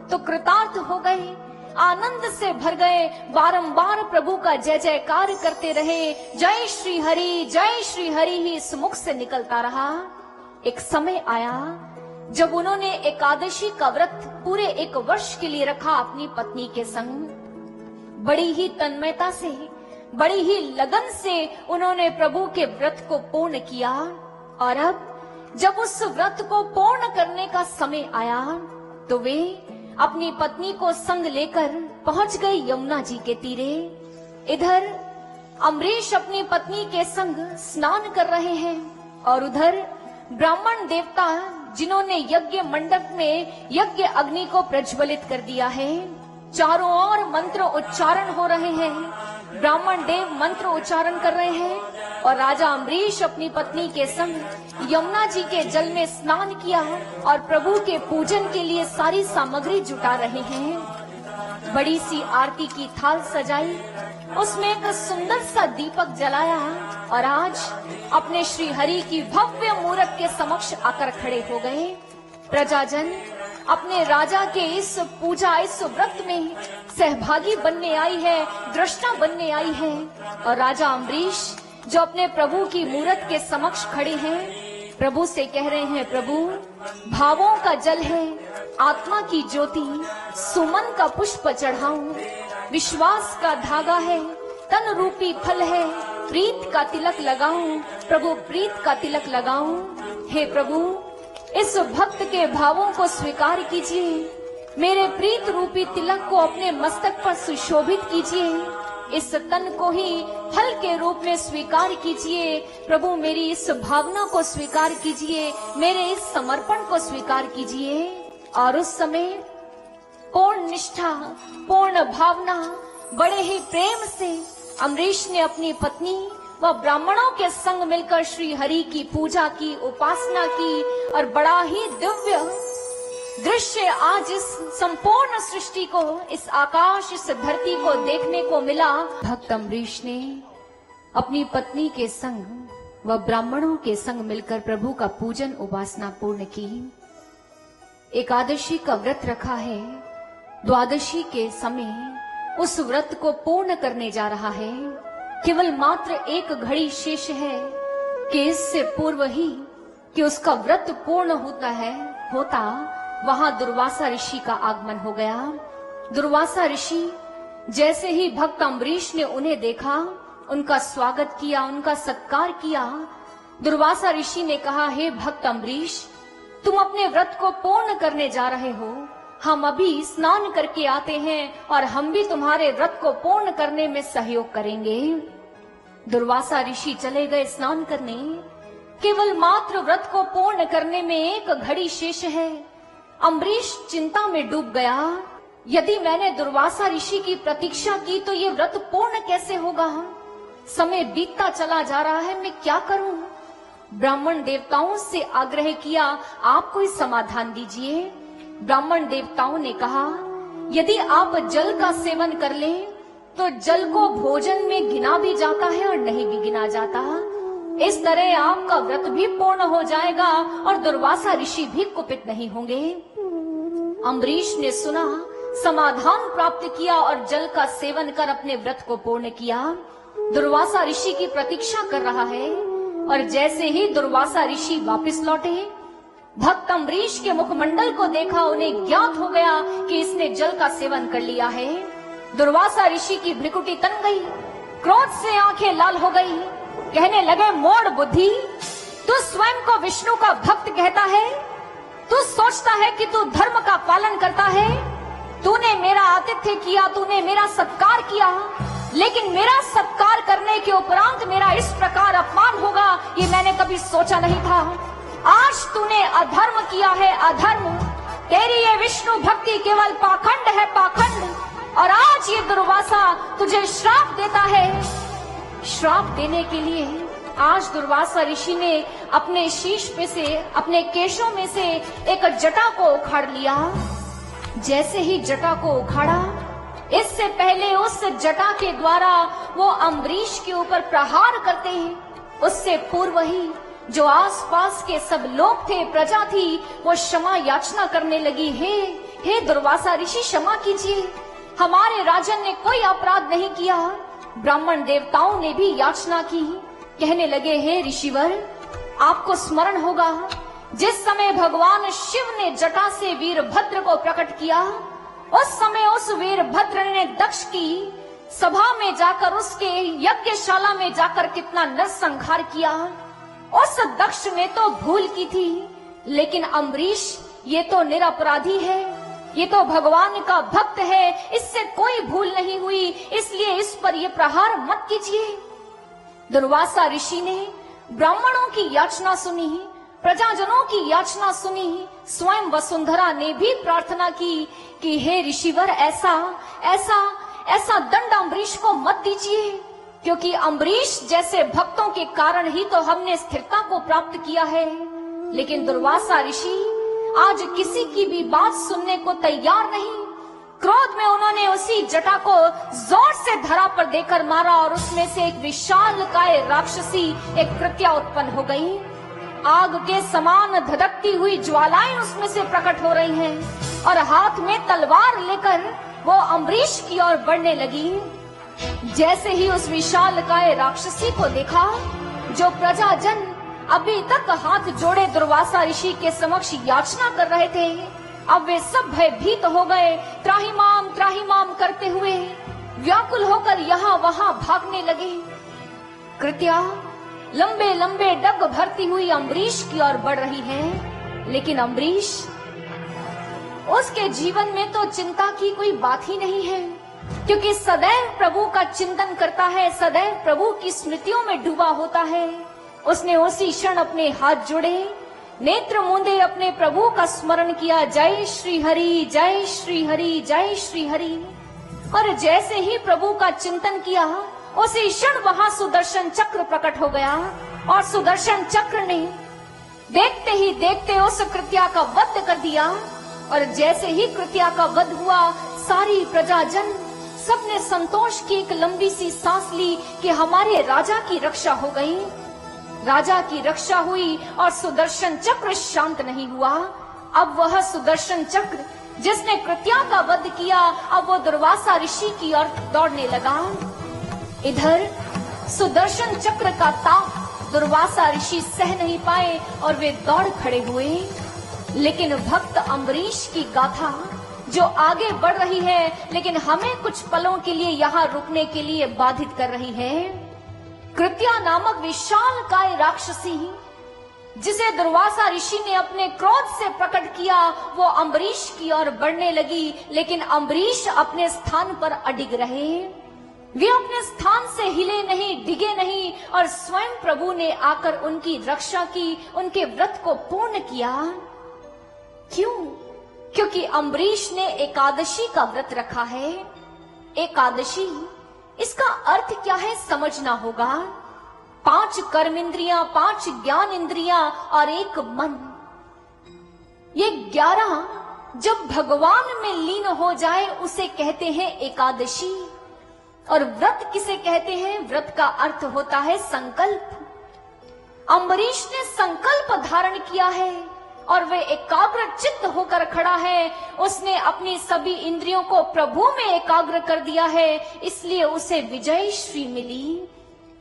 तो कृतार्थ हो गए, आनंद से भर गए। बारंबार प्रभु का जय जयकार करते रहे। जय श्री हरि ही इस मुख से निकलता रहा। एक समय आया जब उन्होंने एकादशी का व्रत पूरे 1 वर्ष के लिए रखा अपनी पत्नी के संग। बड़ी ही तन्मयता से, बड़ी ही लगन से उन्होंने प्रभु के व्रत को पूर्ण किया और अब जब उस व्रत को पूर्ण करने का समय आया तो वे अपनी पत्नी को संग लेकर पहुंच गए यमुना जी के तीरे। इधर अम्बरीश अपनी पत्नी के संग स्नान कर रहे हैं और उधर ब्राह्मण देवता जिन्होंने यज्ञ मंडप में यज्ञ अग्नि को प्रज्वलित कर दिया है, चारों ओर मंत्र उच्चारण हो रहे हैं। ब्राह्मण देव मंत्र उच्चारण कर रहे हैं और राजा अम्बरीश अपनी पत्नी के संग यमुना जी के जल में स्नान किया और प्रभु के पूजन के लिए सारी सामग्री जुटा रहे हैं। बड़ी सी आरती की थाल सजाई, उसमें एक सुंदर सा दीपक जलाया और आज अपने श्री हरि की भव्य मूर्त के समक्ष आकर खड़े हो गए। प्रजाजन अपने राजा के इस पूजा, इस व्रत में सहभागी बनने आई है, दृष्टा बनने आई है और राजा अम्बरीश जो अपने प्रभु की मूर्त के समक्ष खड़े हैं, प्रभु से कह रहे हैं, प्रभु भावों का जल है, आत्मा की ज्योति, सुमन का पुष्प चढ़ाऊं, विश्वास का धागा है, तन रूपी फल है, प्रीत का तिलक लगाऊं, प्रभु प्रीत का तिलक लगाऊं। हे प्रभु, इस भक्त के भावों को स्वीकार कीजिए, मेरे प्रीत रूपी तिलक को अपने मस्तक पर सुशोभित कीजिए, इस तन को ही फल के रूप में स्वीकार कीजिए। प्रभु मेरी इस भावना को स्वीकार कीजिए, मेरे इस समर्पण को स्वीकार कीजिए। और उस समय पूर्ण निष्ठा, पूर्ण भावना, बड़े ही प्रेम से अम्बरीश ने अपनी पत्नी व ब्राह्मणों के संग मिलकर श्री हरि की पूजा की, उपासना की और बड़ा ही दिव्य दृश्य आज इस संपूर्ण सृष्टि को, इस आकाश, इस धरती को देखने को मिला। भक्त अम्बरीश ने अपनी पत्नी के संग व ब्राह्मणों के संग मिलकर प्रभु का पूजन उपासना पूर्ण की। एकादशी का व्रत रखा है, द्वादशी के समय उस व्रत को पूर्ण करने जा रहा है। केवल मात्र एक घड़ी शेष है कि इससे पूर्व ही कि उसका व्रत पूर्ण होता वहां दुर्वासा ऋषि का आगमन हो गया। दुर्वासा ऋषि जैसे ही भक्त अम्बरीश ने उन्हें देखा, उनका स्वागत किया, उनका सत्कार किया। दुर्वासा ऋषि ने कहा, हे भक्त अम्बरीश, तुम अपने व्रत को पूर्ण करने जा रहे हो, हम अभी स्नान करके आते हैं और हम भी तुम्हारे व्रत को पूर्ण करने में सहयोग करेंगे। दुर्वासा ऋषि चले गए स्नान करने। केवल मात्र व्रत को पूर्ण करने में एक घड़ी शेष है। अम्बरीश चिंता में डूब गया। यदि मैंने दुर्वासा ऋषि की प्रतीक्षा की तो ये व्रत पूर्ण कैसे होगा? समय बीतता चला जा रहा है, मैं क्या करूं? ब्राह्मण देवताओं से आग्रह किया, आप कोई समाधान दीजिए। ब्राह्मण देवताओं ने कहा, यदि आप जल का सेवन कर लें तो जल को भोजन में गिना भी जाता है और नहीं भी गिना जाता। इस तरह आपका व्रत भी पूर्ण हो जाएगा और दुर्वासा ऋषि भी कुपित नहीं होंगे। अम्बरीश ने सुना, समाधान प्राप्त किया और जल का सेवन कर अपने व्रत को पूर्ण किया। दुर्वासा ऋषि की प्रतीक्षा कर रहा है और जैसे ही दुर्वासा ऋषि वापस लौटे, भक्त अम्बरीश के मुखमंडल को देखा, उन्हें ज्ञात हो गया कि इसने जल का सेवन कर लिया है। दुर्वासा ऋषि की भ्रिकुटी तन गई, क्रोध से आंखें लाल हो गई। कहने लगे, मोड़ बुद्धि, तू स्वयं को विष्णु का भक्त कहता है, तू सोचता है कि तू धर्म का पालन करता है। तूने मेरा आतिथ्य किया, तूने मेरा सत्कार किया, लेकिन मेरा सत्कार करने के उपरांत मेरा इस प्रकार अपमान होगा, ये मैंने कभी सोचा नहीं था। आज तूने अधर्म किया है, अधर्म। तेरी ये विष्णु भक्ति केवल पाखंड है, पाखंड। और आज ये दुर्वासा तुझे श्राप देता है। श्राप देने के लिए आज दुर्वासा ऋषि ने अपने शीश पे से, अपने केशों में से एक जटा को उखाड़ लिया। जैसे ही जटा को उखाड़ा, इससे पहले उस जटा के द्वारा वो अम्बरीश के ऊपर प्रहार करते हैं, उससे पूर्व ही जो आसपास के सब लोग थे, प्रजा थी, वो क्षमा याचना करने लगी। हे दुर्वासा ऋषि, क्षमा कीजिए, हमारे राजन ने कोई अपराध नहीं किया। ब्राह्मण देवताओं ने भी याचना की। कहने लगे, हे ऋषिवर, आपको स्मरण होगा जिस समय भगवान शिव ने जटा से वीरभद्र को प्रकट किया, उस समय उस वीरभद्र ने दक्ष की सभा में जाकर, उसके यज्ञशाला में जाकर कितना नरसंहार किया। उस दक्ष ने तो भूल की थी, लेकिन अम्बरीश ये तो निरपराधी है, ये तो भगवान का भक्त है, इससे कोई भूल नहीं हुई, इसलिए इस पर ये प्रहार मत कीजिए। दुर्वासा ऋषि ने ब्राह्मणों की याचना सुनी, प्रजाजनों की याचना सुनी। स्वयं वसुंधरा ने भी प्रार्थना की कि हे ऋषिवर, ऐसा दंड अम्बरीश को मत दीजिए, क्योंकि अम्बरीश जैसे भक्तों के कारण ही तो हमने स्थिरता को प्राप्त किया है। लेकिन दुर्वासा ऋषि आज किसी की भी बात सुनने को तैयार नहीं। क्रोध में उन्होंने उसी जटा को जोर से धरा पर देकर मारा और उसमें से एक विशालकाय राक्षसी एक कृत्या उत्पन्न हो गई। आग के समान धधकती हुई ज्वालाएं उसमें से प्रकट हो रही हैं और हाथ में तलवार लेकर वो अम्बरीश की ओर बढ़ने लगी। जैसे ही उस विशालकाय राक्षसी को देखा, जो प्रजाजन अभी तक हाथ जोड़े दुर्वासा ऋषि के समक्ष याचना कर रहे थे, अब वे सब भयभीत हो गए। त्राहिमाम करते हुए व्याकुल होकर यहाँ वहाँ भागने लगे। कृत्या लंबे लंबे डग भरती हुई अम्बरीश की ओर बढ़ रही है, लेकिन अम्बरीश, उसके जीवन में तो चिंता की कोई बात ही नहीं है, क्योंकि सदैव प्रभु का चिंतन करता है, सदैव प्रभु की स्मृतियों में डूबा होता है। उसने उसी क्षण अपने हाथ जोड़े, नेत्र मूंदे अपने प्रभु का स्मरण किया, जय श्री हरि, जय श्री हरि, जय श्री हरि। और जैसे ही प्रभु का चिंतन किया, उसी क्षण वहां सुदर्शन चक्र प्रकट हो गया और सुदर्शन चक्र ने देखते ही देखते उस कृत्या का वध कर दिया। और जैसे ही कृत्या का वध हुआ, सारी प्रजाजन सबने संतोष की एक लंबी सी सांस ली कि हमारे राजा की रक्षा हो गई। राजा की रक्षा हुई और सुदर्शन चक्र शांत नहीं हुआ। अब वह सुदर्शन चक्र जिसने कृत्या का वध किया, अब वो दुर्वासा ऋषि की ओर दौड़ने लगा। इधर सुदर्शन चक्र का ताप दुर्वासा ऋषि सह नहीं पाए और वे दौड़ खड़े हुए। लेकिन भक्त अम्बरीश की गाथा जो आगे बढ़ रही है, लेकिन हमें कुछ पलों के लिए यहाँ रुकने के लिए बाधित कर रही है। कृत्या नामक विशाल काय राक्षसी जिसे दुर्वासा ऋषि ने अपने क्रोध से प्रकट किया, वो अम्बरीश की ओर बढ़ने लगी। लेकिन अम्बरीश अपने स्थान पर अडिग रहे। वे अपने स्थान से हिले नहीं, डिगे नहीं, और स्वयं प्रभु ने आकर उनकी रक्षा की, उनके व्रत को पूर्ण किया। क्यों? क्योंकि अम्बरीश ने एकादशी का व्रत रखा है। एकादशी, इसका अर्थ क्या है समझना होगा। 5 कर्म इंद्रियां, 5 ज्ञान इंद्रियां और 1 मन, ये 11 जब भगवान में लीन हो जाए उसे कहते हैं एकादशी। और व्रत किसे कहते हैं? व्रत का अर्थ होता है संकल्प। अम्बरीश ने संकल्प धारण किया है और वे एकाग्र चित्त होकर खड़ा है। उसने अपनी सभी इंद्रियों को प्रभु में एकाग्र कर दिया है, इसलिए उसे विजय श्री मिली।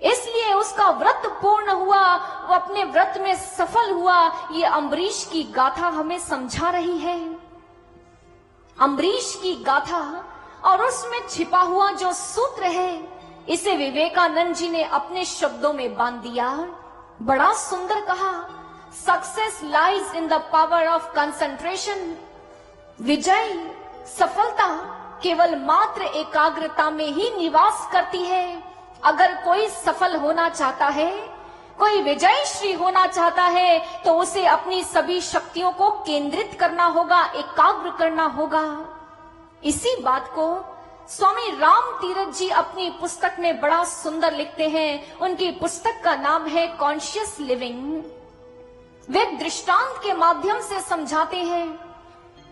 इसलिए उसका व्रत पूर्ण हुआ, वो अपने व्रत में सफल हुआ। ये अम्बरीश की गाथा हमें समझा रही है। अम्बरीश की गाथा और उसमें छिपा हुआ जो सूत्र है, इसे विवेकानंद जी ने अपने शब्दों में बांध दिया। बड़ा सुंदर कहा, success lies in the power of concentration. विजय, सफलता केवल मात्र एकाग्रता में ही निवास करती है। अगर कोई सफल होना चाहता है, कोई विजय श्री होना चाहता है, तो उसे अपनी सभी शक्तियों को केंद्रित करना होगा, एकाग्र करना होगा। इसी बात को स्वामी राम तीरथ जी अपनी पुस्तक में बड़ा सुंदर लिखते हैं। उनकी पुस्तक का नाम है कॉन्शियस लिविंग। वे दृष्टांत के माध्यम से समझाते हैं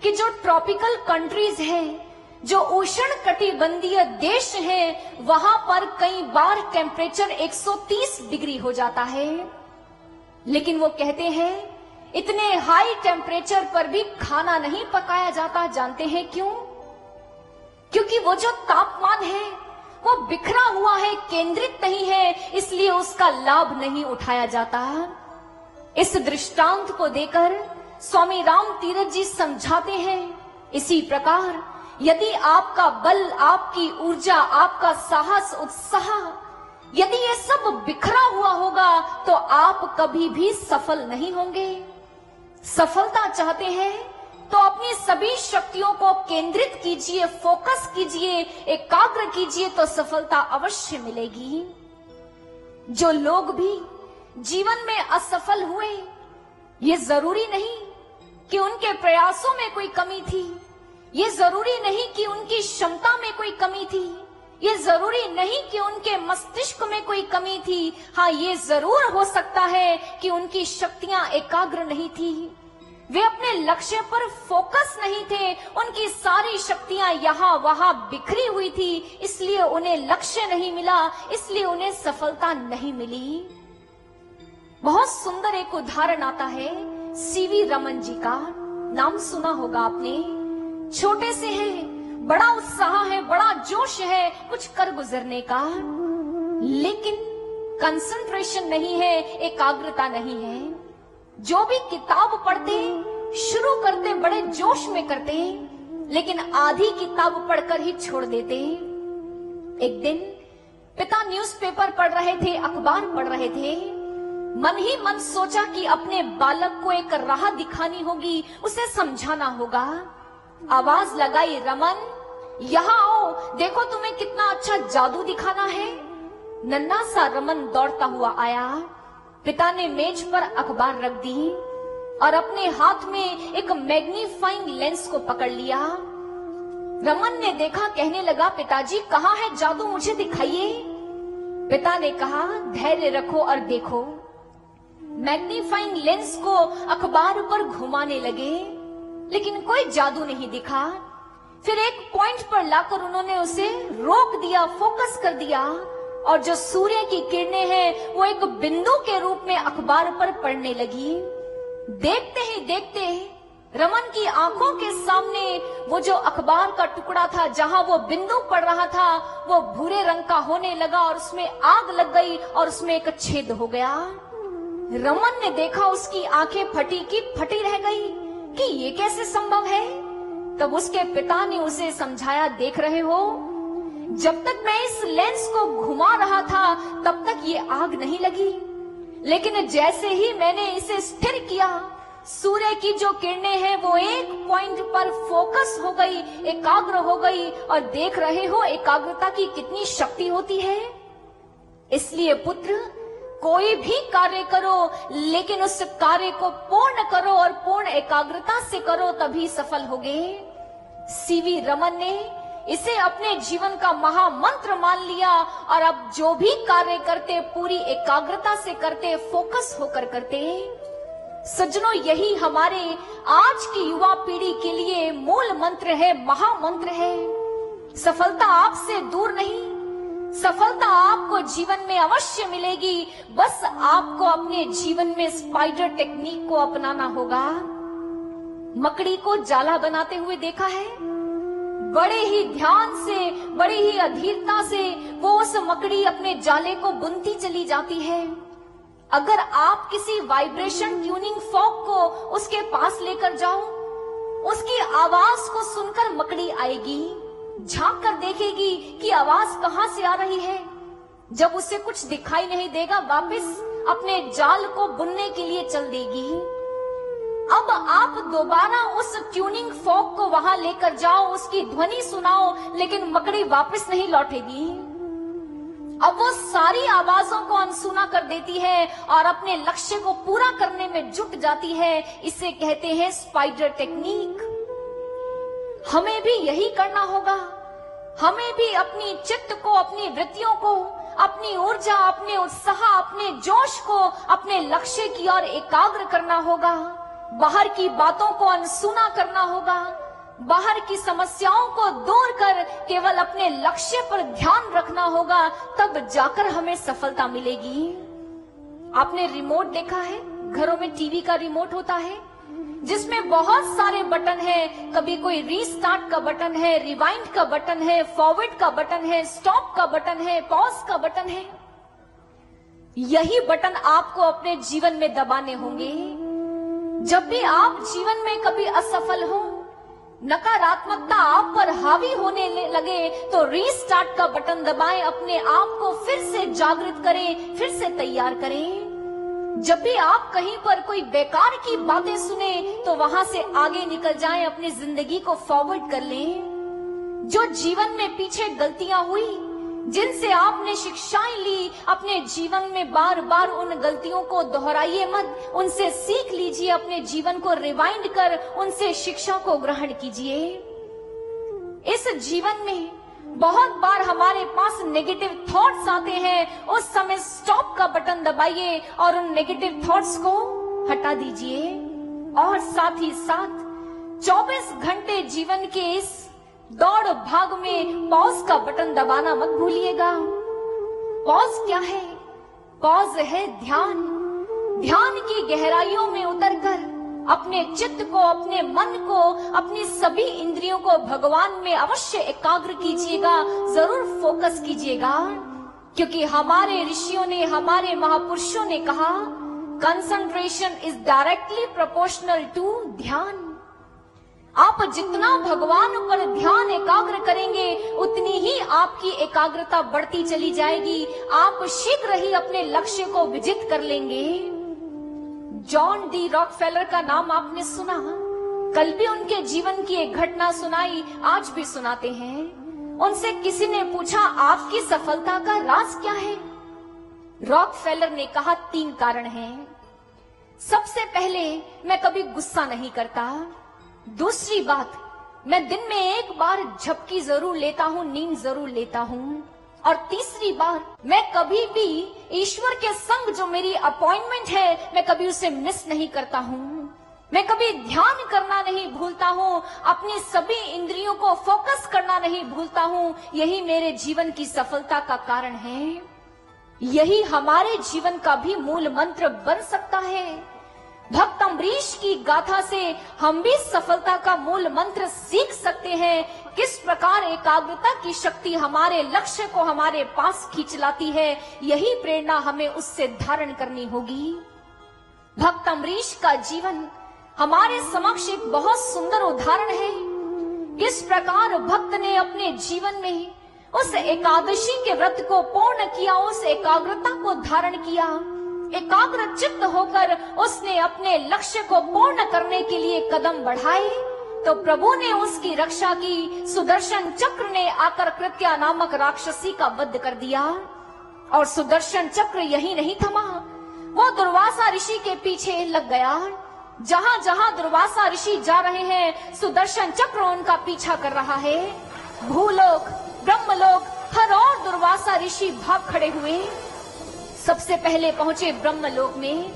कि जो ट्रॉपिकल कंट्रीज हैं, जो उष्ण कटिबंधीय देश हैं, वहां पर कई बार टेम्परेचर 130 डिग्री हो जाता है। लेकिन वो कहते हैं इतने हाई टेम्परेचर पर भी खाना नहीं पकाया जाता। जानते हैं क्यों? क्योंकि वो जो तापमान है वो बिखरा हुआ है, केंद्रित नहीं है, इसलिए उसका लाभ नहीं उठाया जाता। इस दृष्टांत को देकर स्वामी राम तीरथ जी समझाते हैं, इसी प्रकार यदि आपका बल, आपकी ऊर्जा, आपका साहस, उत्साह, यदि ये सब बिखरा हुआ होगा तो आप कभी भी सफल नहीं होंगे। सफलता चाहते हैं तो अपनी सभी शक्तियों को केंद्रित कीजिए, फोकस कीजिए, एकाग्र कीजिए, तो सफलता अवश्य मिलेगी। जो लोग भी जीवन में असफल हुए, ये जरूरी नहीं कि उनके प्रयासों में कोई कमी थी, ये जरूरी नहीं कि उनकी क्षमता में कोई कमी थी, ये जरूरी नहीं कि उनके मस्तिष्क में कोई कमी थी। हाँ, ये जरूर हो सकता है कि उनकी शक्तियां एकाग्र नहीं थी, वे अपने लक्ष्य पर फोकस नहीं थे, उनकी सारी शक्तियां यहाँ वहां बिखरी हुई थी, इसलिए उन्हें लक्ष्य नहीं मिला, इसलिए उन्हें सफलता नहीं मिली। बहुत सुंदर एक उदाहरण आता है सीवी रमन जी का, नाम सुना होगा आपने। छोटे से हैं, बड़ा उत्साह है, बड़ा जोश है कुछ कर गुजरने का, लेकिन कंसंट्रेशन नहीं है, एकाग्रता नहीं है। जो भी किताब पढ़ते, शुरू करते बड़े जोश में करते, लेकिन आधी किताब पढ़कर ही छोड़ देते। एक दिन पिता न्यूज़पेपर पढ़ रहे थे, अखबार पढ़ रहे थे। मन ही मन सोचा कि अपने बालक को एक राह दिखानी होगी, उसे समझाना होगा। आवाज लगाई, रमन यहाँ आओ, देखो तुम्हें कितना अच्छा जादू दिखाना है। नन्हा सा रमन दौड़ता हुआ आया। पिता ने मेज पर अखबार रख दी और अपने हाथ में एक मैग्नीफाइंग लेंस को पकड़ लिया। रमन ने देखा, कहने लगा, पिताजी कहाँ है जादू, मुझे दिखाइए। पिता ने कहा, धैर्य रखो और देखो। मैग्नीफाइंग लेंस को अखबार पर घुमाने लगे। लेकिन कोई जादू नहीं दिखा। फिर एक पॉइंट पर लाकर उन्होंने उसे रोक दिया, फोकस कर दिया, और जो सूर्य की किरणें हैं वो एक बिंदु के रूप में अखबार पर पड़ने लगी। देखते ही देखते रमन की आंखों के सामने वो जो अखबार का टुकड़ा था, जहां वो बिंदु पड़ रहा था, वो भूरे रंग का होने लगा और उसमें आग लग गई और उसमें एक छेद हो गया। रमन ने देखा, उसकी आंखें फटी की फटी रह गई कि ये कैसे संभव है। तब उसके पिता ने उसे समझाया, देख रहे हो, जब तक मैं इस लेंस को घुमा रहा था तब तक ये आग नहीं लगी, लेकिन जैसे ही मैंने इसे स्थिर किया, सूर्य की जो किरणें हैं वो एक पॉइंट पर फोकस हो गई, एकाग्र हो गई। और देख रहे हो एकाग्रता की कितनी शक्ति होती है। इसलिए पुत्र, कोई भी कार्य करो, लेकिन उस कार्य को पूर्ण करो और पूर्ण एकाग्रता से करो, तभी सफल होगे। सीवी रमन ने इसे अपने जीवन का महामंत्र मान लिया और अब जो भी कार्य करते पूरी एकाग्रता से करते, फोकस होकर करते। सज्जनों, यही हमारे आज की युवा पीढ़ी के लिए मूल मंत्र है, महामंत्र है। सफलता आपसे दूर नहीं, सफलता आपको जीवन में अवश्य मिलेगी। बस आपको अपने जीवन में स्पाइडर टेक्निक को अपनाना होगा। मकड़ी को जाला बनाते हुए देखा है, बड़े ही ध्यान से, बड़ी ही अधीरता से वो उस मकड़ी अपने जाले को बुनती चली जाती है। अगर आप किसी वाइब्रेशन ट्यूनिंग फॉक को उसके पास लेकर जाओ, उसकी आवाज को सुनकर मकड़ी आएगी, झांक कर देखेगी कि आवाज कहां से आ रही है। जब उसे कुछ दिखाई नहीं देगा, वापस अपने जाल को बुनने के लिए चल देगी। अब आप दोबारा उस ट्यूनिंग फॉक को वहां लेकर जाओ, उसकी ध्वनि सुनाओ, लेकिन मकड़ी वापस नहीं लौटेगी। अब वो सारी आवाजों को अनसुना कर देती है और अपने लक्ष्य को पूरा करने में जुट जाती है। इसे कहते हैं स्पाइडर टेक्निक। हमें भी यही करना होगा। हमें भी अपनी चित्त को, अपनी वृत्तियों को, अपनी ऊर्जा, अपने उत्साह, अपने जोश को अपने लक्ष्य की ओर एकाग्र करना होगा। बाहर की बातों को अनसुना करना होगा। बाहर की समस्याओं को दूर कर केवल अपने लक्ष्य पर ध्यान रखना होगा, तब जाकर हमें सफलता मिलेगी। आपने रिमोट देखा है? घरों में टीवी का रिमोट होता है जिसमें बहुत सारे बटन हैं। कभी कोई रीस्टार्ट का बटन है, रिवाइंड का बटन है, फॉरवर्ड का बटन है, स्टॉप का बटन है, पॉज का बटन है। यही बटन आपको अपने जीवन में दबाने होंगे। जब भी आप जीवन में कभी असफल हो, नकारात्मकता आप पर हावी होने लगे, तो रीस्टार्ट का बटन दबाएं, अपने आप को फिर से जागृत करें, फिर से तैयार करें। जब भी आप कहीं पर कोई बेकार की बातें सुने, तो वहां से आगे निकल जाएं, अपनी जिंदगी को फॉरवर्ड कर लें। जो जीवन में पीछे गलतियां हुई, जिनसे आपने शिक्षाएं ली, अपने जीवन में बार बार उन गलतियों को दोहराइए मत, उनसे सीख लीजिए, अपने जीवन को रिवाइंड कर उनसे शिक्षा को ग्रहण कीजिए। इस जीवन में बहुत बार हमारे पास नेगेटिव थॉट्स आते हैं, उस समय स्टॉप का बटन दबाइए और उन नेगेटिव थॉट्स को हटा दीजिए। और साथ ही साथ 24 घंटे जीवन के इस दौड़ भाग में पॉज का बटन दबाना मत भूलिएगा। पॉज क्या है? पॉज है ध्यान। ध्यान की गहराइयों में उतरकर अपने चित्त को, अपने मन को, अपनी सभी इंद्रियों को भगवान में अवश्य एकाग्र कीजिएगा, जरूर फोकस कीजिएगा। क्योंकि हमारे ऋषियों ने, हमारे महापुरुषों ने कहा, concentration is directly proportional to ध्यान। आप जितना भगवान पर ध्यान एकाग्र करेंगे, उतनी ही आपकी एकाग्रता बढ़ती चली जाएगी। आप शीघ्र ही अपने लक्ष्य को विजित कर लेंगे। जॉन डी रॉकफेलर का नाम आपने सुना? कल भी उनके जीवन की एक घटना सुनाई, आज भी सुनाते हैं। उनसे किसी ने पूछा, आपकी सफलता का राज क्या है? रॉकफेलर ने कहा, 3 कारण हैं। सबसे पहले, मैं कभी गुस्सा नहीं करता। दूसरी बात, मैं दिन में एक बार झपकी जरूर लेता हूँ, नींद जरूर लेता हूँ। और तीसरी बार, मैं कभी भी ईश्वर के संग जो मेरी अपॉइंटमेंट है, मैं कभी उसे मिस नहीं करता हूँ। मैं कभी ध्यान करना नहीं भूलता हूँ, अपनी सभी इंद्रियों को फोकस करना नहीं भूलता हूँ। यही मेरे जीवन की सफलता का कारण है। यही हमारे जीवन का भी मूल मंत्र बन सकता है। भक्त अम्बरीश की गाथा से हम भी सफलता का मूल मंत्र सीख सकते हैं। किस प्रकार एकाग्रता की शक्ति हमारे लक्ष्य को हमारे पास खींच लाती है, यही प्रेरणा हमें उससे धारण करनी होगी। भक्त अम्बरीश का जीवन हमारे समक्ष एक बहुत सुंदर उदाहरण है। किस प्रकार भक्त ने अपने जीवन में उस एकादशी के व्रत को पूर्ण किया, उस एकाग्रता को धारण किया। एकाग्र चित्त होकर उसने अपने लक्ष्य को पूर्ण करने के लिए कदम बढ़ाए, तो प्रभु ने उसकी रक्षा की। सुदर्शन चक्र ने आकर कृत्या नामक राक्षसी का वध कर दिया। और सुदर्शन चक्र यही नहीं थमा, वो दुर्वासा ऋषि के पीछे लग गया। जहां जहां दुर्वासा ऋषि जा रहे हैं, सुदर्शन चक्र उनका पीछा कर रहा है। भूलोक, ब्रह्मलोक, हर और दुर्वासा ऋषि भाग खड़े हुए। सबसे पहले पहुंचे ब्रह्मलोक में।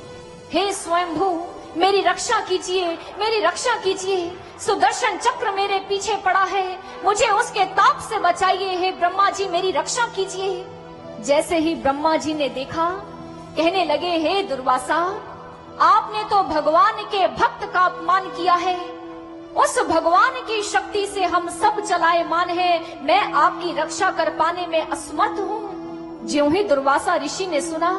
हे स्वयंभू, मेरी रक्षा कीजिए, मेरी रक्षा कीजिए। सुदर्शन चक्र मेरे पीछे पड़ा है, मुझे उसके ताप से बचाइए। हे ब्रह्मा जी, मेरी रक्षा कीजिए। जैसे ही ब्रह्मा जी ने देखा, कहने लगे, हे दुर्वासा, आपने तो भगवान के भक्त का अपमान किया है। उस भगवान की शक्ति से हम सब चलायमान हैं। मैं आपकी रक्षा कर पाने में असमर्थ हूँ। ज्यों ही दुर्वासा ऋषि ने सुना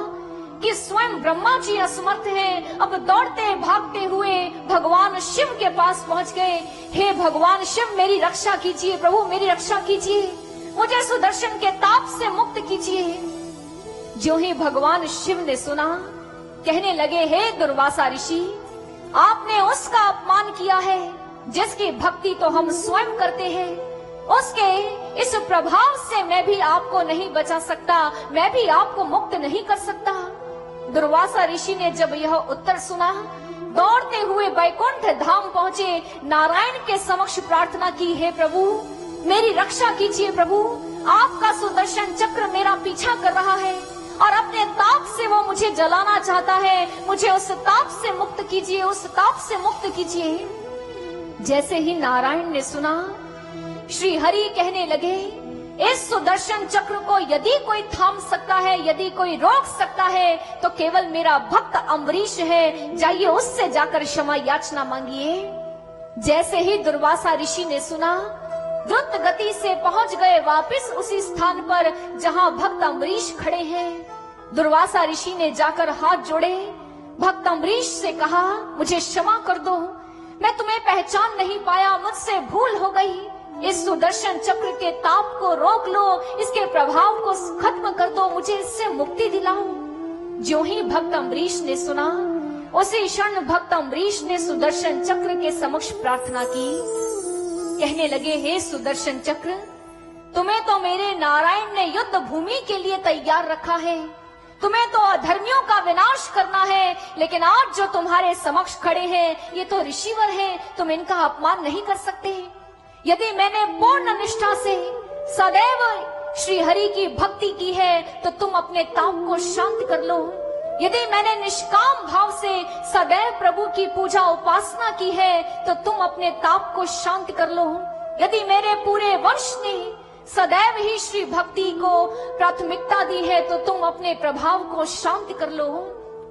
कि स्वयं ब्रह्मा जी असमर्थ हैं, अब दौड़ते भागते हुए भगवान शिव के पास पहुंच गए। हे भगवान शिव, मेरी रक्षा कीजिए। प्रभु, मेरी रक्षा कीजिए, मुझे सुदर्शन के ताप से मुक्त कीजिए। ज्यों ही भगवान शिव ने सुना, कहने लगे, हे दुर्वासा ऋषि, आपने उसका अपमान किया है जिसकी भक्ति तो हम स्वयं करते हैं। उसके इस प्रभाव से मैं भी आपको नहीं बचा सकता, मैं भी आपको मुक्त नहीं कर सकता। दुर्वासा ऋषि ने जब यह उत्तर सुना, दौड़ते हुए बैकुंठ धाम पहुंचे, नारायण के समक्ष प्रार्थना की, हे प्रभु, मेरी रक्षा कीजिए। प्रभु, आपका सुदर्शन चक्र मेरा पीछा कर रहा है और अपने ताप से वो मुझे जलाना चाहता है। मुझे उस ताप से मुक्त कीजिए, उस ताप से मुक्त कीजिए। जैसे ही नारायण ने सुना, श्री हरि कहने लगे, इस सुदर्शन चक्र को यदि कोई थाम सकता है, यदि कोई रोक सकता है, तो केवल मेरा भक्त अम्बरीश है। जाइए, उससे जाकर क्षमा याचना मांगिए। जैसे ही दुर्वासा ऋषि ने सुना, द्रुत गति से पहुंच गए वापस उसी स्थान पर जहां भक्त अम्बरीश खड़े हैं। दुर्वासा ऋषि ने जाकर हाथ जोड़े, भक्त अम्बरीश से कहा, मुझे क्षमा कर दो, मैं तुम्हें पहचान नहीं पाया, मुझसे भूल हो गई। इस सुदर्शन चक्र के ताप को रोक लो, इसके प्रभाव को खत्म कर दो, मुझे इससे मुक्ति दिलाओ। ज्यों ही भक्त अम्बरीश ने सुना, उसी क्षण भक्त अम्बरीश ने सुदर्शन चक्र के समक्ष प्रार्थना की। कहने लगे, हे सुदर्शन चक्र, तुम्हें तो मेरे नारायण ने युद्ध भूमि के लिए तैयार रखा है। तुम्हें तो अधर्मियों का विनाश करना है, लेकिन आज जो तुम्हारे समक्ष खड़े हैं, ये तो ऋषिवर हैं, तुम इनका अपमान नहीं कर सकते। यदि मैंने पूर्ण निष्ठा से सदैव श्री हरि की भक्ति की है, तो तुम अपने ताप को शांत कर लो। यदि मैंने निष्काम भाव से सदैव प्रभु की पूजा उपासना की है, तो तुम अपने ताप को शांत कर लो। यदि मेरे पूरे वंश ने सदैव ही श्री भक्ति को प्राथमिकता दी है, तो तुम अपने प्रभाव को शांत कर लो।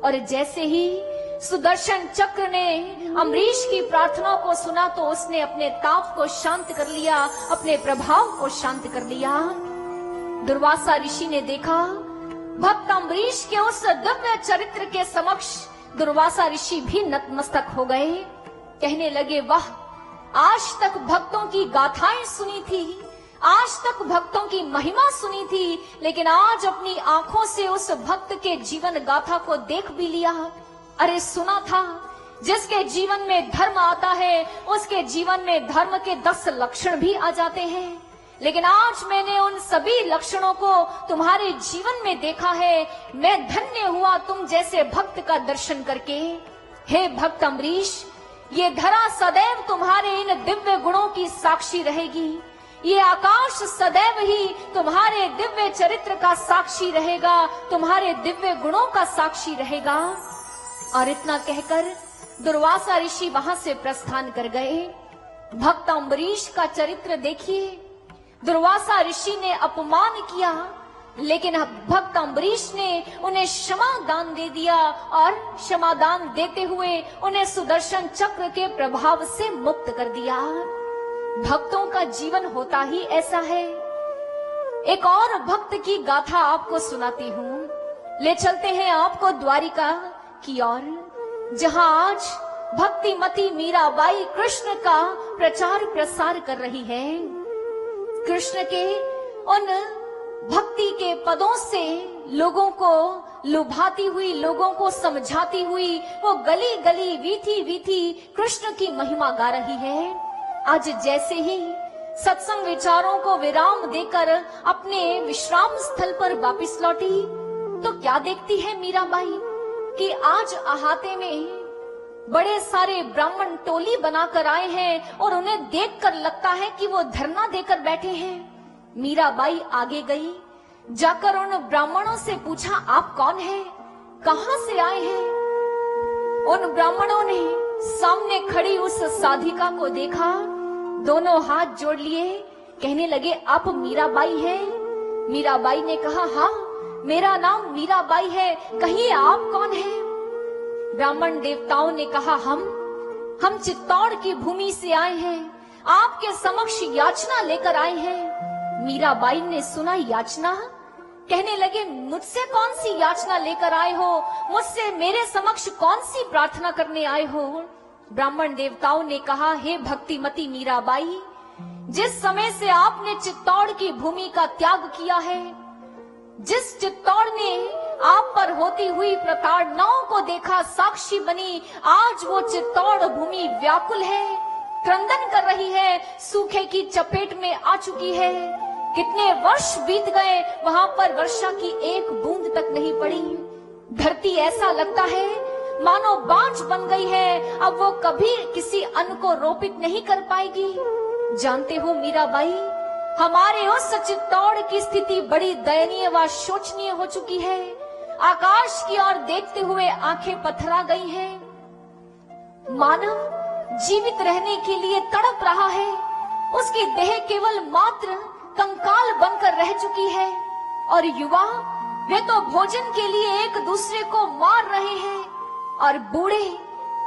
और जैसे ही सुदर्शन चक्र ने अम्बरीश की प्रार्थना को सुना, तो उसने अपने ताप को शांत कर लिया, अपने प्रभाव को शांत कर लिया। दुर्वासा ऋषि ने देखा, भक्त अम्बरीश के उस दिव्य चरित्र के समक्ष दुर्वासा ऋषि भी नतमस्तक हो गए। कहने लगे, वाह, आज तक भक्तों की गाथाएं सुनी थी, आज तक भक्तों की महिमा सुनी थी, लेकिन आज अपनी आंखों से उस भक्त के जीवन गाथा को देख भी लिया। अरे सुना था, जिसके जीवन में धर्म आता है, उसके जीवन में धर्म के 10 लक्षण भी आ जाते हैं, लेकिन आज मैंने उन सभी लक्षणों को तुम्हारे जीवन में देखा है। मैं धन्य हुआ तुम जैसे भक्त का दर्शन करके। हे भक्त अम्बरीश, ये धरा सदैव तुम्हारे इन दिव्य गुणों की साक्षी रहेगी। ये आकाश सदैव ही तुम्हारे दिव्य चरित्र का साक्षी रहेगा, तुम्हारे दिव्य गुणों का साक्षी रहेगा। और इतना कहकर दुर्वासा ऋषि वहां से प्रस्थान कर गए। भक्त अम्बरीश का चरित्र देखिए, दुर्वासा ऋषि ने अपमान किया, लेकिन भक्त अम्बरीश ने उन्हें क्षमा दान दे दिया और क्षमा दान देते हुए उन्हें सुदर्शन चक्र के प्रभाव से मुक्त कर दिया। भक्तों का जीवन होता ही ऐसा है। एक और भक्त की गाथा आपको सुनाती हूँ। ले चलते हैं आपको द्वारिका की ओर, जहां आज भक्तिमती मीराबाई कृष्ण का प्रचार प्रसार कर रही है। कृष्ण के उन भक्ति के पदों से लोगों को लुभाती हुई, लोगों को समझाती हुई वो गली गली वीथी वीथी कृष्ण की महिमा गा रही है। आज जैसे ही सत्संग विचारों को विराम देकर अपने विश्राम स्थल पर वापस लौटी, तो क्या देखती है मीराबाई कि आज अहाते में बड़े सारे ब्राह्मण टोली बनाकर आए हैं और उन्हें देखकर लगता है कि वो धरना देकर बैठे हैं। मीराबाई आगे गई, जाकर उन ब्राह्मणों से पूछा, आप कौन हैं, कहां से आए हैं? उन ब्राह्मणों ने सामने खड़ी उस साधिका को देखा, दोनों हाथ जोड़ लिए, कहने लगे, आप मीराबाई हैं? मीराबाई ने कहा, हाँ मेरा नाम मीराबाई है, कहिए आप कौन हैं? ब्राह्मण देवताओं ने कहा, हम चित्तौड़ की भूमि से आए हैं, आपके समक्ष याचना लेकर आए हैं। मीराबाई ने सुना याचना, कहने लगे, मुझसे कौन सी याचना लेकर आए हो, मुझसे मेरे समक्ष कौन सी प्रार्थना करने आए हो? ब्राह्मण देवताओं ने कहा, हे भक्तिमती मीराबाई, जिस समय से आपने चित्तौड़ की भूमि का त्याग किया है, जिस चित्तौड़ ने आप पर होती हुई प्रताड़नाओं को देखा, साक्षी बनी, आज वो चित्तौड़ भूमि व्याकुल है, क्रंदन कर रही है, सूखे की चपेट में आ चुकी है। कितने वर्ष बीत गए, वहां पर वर्षा की एक बूंद तक नहीं पड़ी। धरती ऐसा लगता है मानो बांझ बन गई है, अब वो कभी किसी अन्न को रोपित नहीं कर पाएगी। जानते हो मीराबाई, हमारे उस चित्तौड़ की स्थिति बड़ी दयनीय व शोचनीय हो चुकी है। आकाश की ओर देखते हुए आंखें पथरा गई हैं। मानव जीवित रहने के लिए तड़प रहा है, उसकी देह केवल मात्र कंकाल बनकर रह चुकी है, और युवा वे तो भोजन के लिए एक दूसरे को मार रहे हैं, और बूढ़े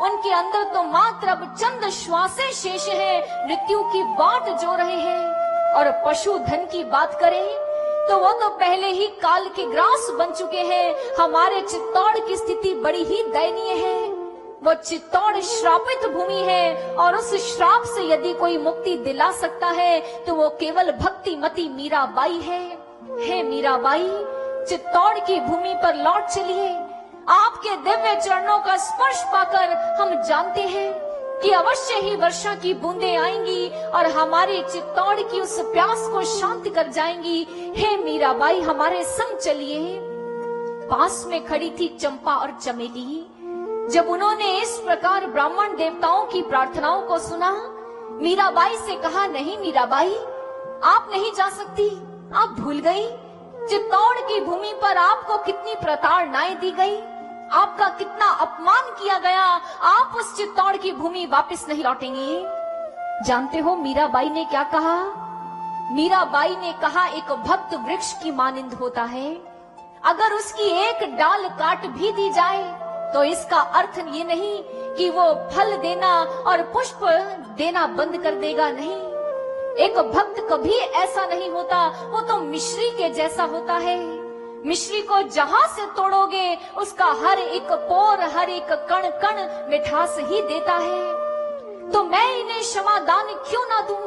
उनके अंदर तो मात्र अब चंद श्वासें शेष है, मृत्यु की बाट जो रहे हैं। और पशु धन की बात करें तो वो तो पहले ही काल के ग्रास बन चुके हैं। हमारे चित्तौड़ की स्थिति बड़ी ही दयनीय है। वो चित्तौड़ श्रापित भूमि है, और उस श्राप से यदि कोई मुक्ति दिला सकता है तो वो केवल भक्तिमती मीराबाई है। हे मीराबाई, चित्तौड़ की भूमि पर लौट चलिए। आपके दिव्य चरणों का स्पर्श पाकर हम जानते हैं कि अवश्य ही वर्षा की बूंदें आएंगी और हमारे चित्तौड़ की उस प्यास को शांत कर जाएंगी। हे मीराबाई, हमारे संग चलिए। पास में खड़ी थी चंपा और चमेली। जब उन्होंने इस प्रकार ब्राह्मण देवताओं की प्रार्थनाओं को सुना, मीराबाई से कहा, नहीं मीराबाई, आप नहीं जा सकती। आप भूल गई चित्तौड़ की भूमि पर आपको कितनी प्रताड़नाएं दी गई, आपका कितना अपमान किया गया। आप उस चित्तौड़ की भूमि वापस नहीं लौटेंगी। जानते हो मीराबाई ने क्या कहा? मीराबाई ने कहा, एक भक्त वृक्ष की मानिंद होता है, अगर उसकी एक डाल काट भी दी जाए तो इसका अर्थ ये नहीं कि वो फल देना और पुष्प देना बंद कर देगा। नहीं, एक भक्त कभी ऐसा नहीं होता, वो तो मिश्री के जैसा होता है। मिश्री को जहां से तोड़ोगे उसका हर एक पोर, हर एक कण कण मिठास ही देता है। तो मैं इन्हें क्षमा दान क्यों ना दूं?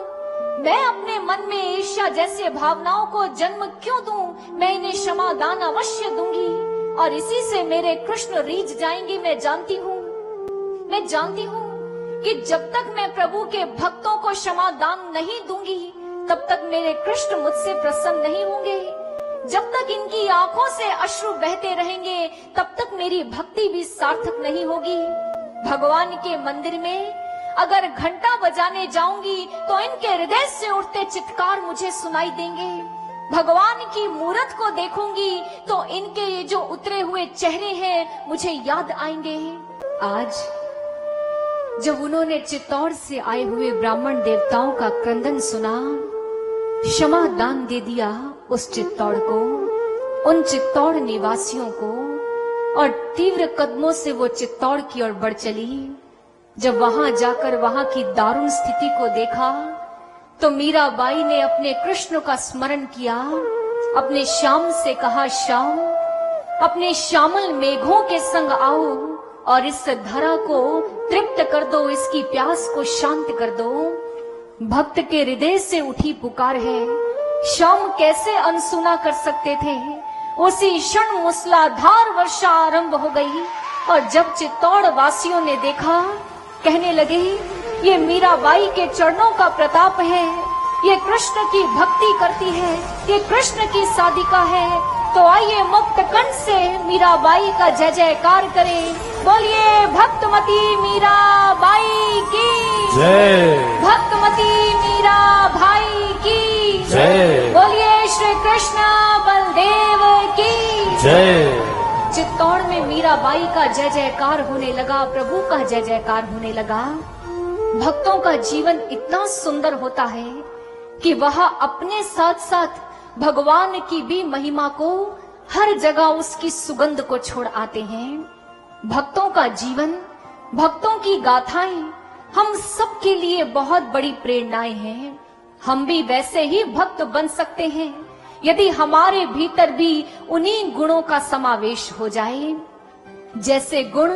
मैं अपने मन में ईर्ष्या जैसे भावनाओं को जन्म क्यों दूं? मैं इन्हें क्षमा दान अवश्य दूंगी, और इसी से मेरे कृष्ण रीझ जाएंगे। मैं जानती हूँ कि जब तक मैं प्रभु के भक्तों को क्षमा दान नहीं दूंगी, तब तक मेरे कृष्ण मुझसे प्रसन्न नहीं होंगे। जब तक इनकी आंखों से अश्रु बहते रहेंगे, तब तक मेरी भक्ति भी सार्थक नहीं होगी। भगवान के मंदिर में अगर घंटा बजाने जाऊंगी तो इनके हृदय से उठते चित्कार मुझे सुनाई देंगे। भगवान की मूरत को देखूंगी तो इनके ये जो उतरे हुए चेहरे हैं मुझे याद आएंगे। आज जब उन्होंने चित्तौड़ से आए हुए ब्राह्मण देवताओं का क्रंदन सुना, क्षमा दान दे दिया उस चित्तौड़ को, उन चित्तौड़ निवासियों को, और तीव्र कदमों से वो चित्तौड़ की ओर बढ़ चली। जब वहां जाकर वहां की दारुण स्थिति को देखा तो मीराबाई ने अपने कृष्ण का स्मरण किया, अपने श्याम से कहा, श्याम अपने श्यामल मेघों के संग आओ और इस धरा को तृप्त कर दो, इसकी प्यास को शांत कर दो। भक्त के हृदय से उठी पुकार है, श्याम कैसे अनसुना कर सकते थे। उसी क्षण मूसलाधार वर्षा आरंभ हो गई और जब चित्तौड़ वासियों ने देखा, कहने लगे, ये मीराबाई के चरणों का प्रताप है, ये कृष्ण की भक्ति करती है, ये कृष्ण की साधिका है। तो आइए मुक्त कंठ से मीराबाई का जय जयकार करें। बोलिए भक्तमती मीराबाई की जय, भक्तमती मीराबाई की जय, बोलिए श्री कृष्ण बलदेव की जय। चित्तौड़ में मीराबाई का जय जयकार होने लगा, प्रभु का जय जयकार होने लगा। भक्तों का जीवन इतना सुंदर होता है कि वह अपने साथ साथ भगवान की भी महिमा को हर जगह उसकी सुगंध को छोड़ आते हैं। भक्तों का जीवन, भक्तों की गाथाएं हम सब के लिए बहुत बड़ी प्रेरणाएं हैं। हम भी वैसे ही भक्त बन सकते हैं यदि हमारे भीतर भी उन्हीं गुणों का समावेश हो जाए। जैसे गुण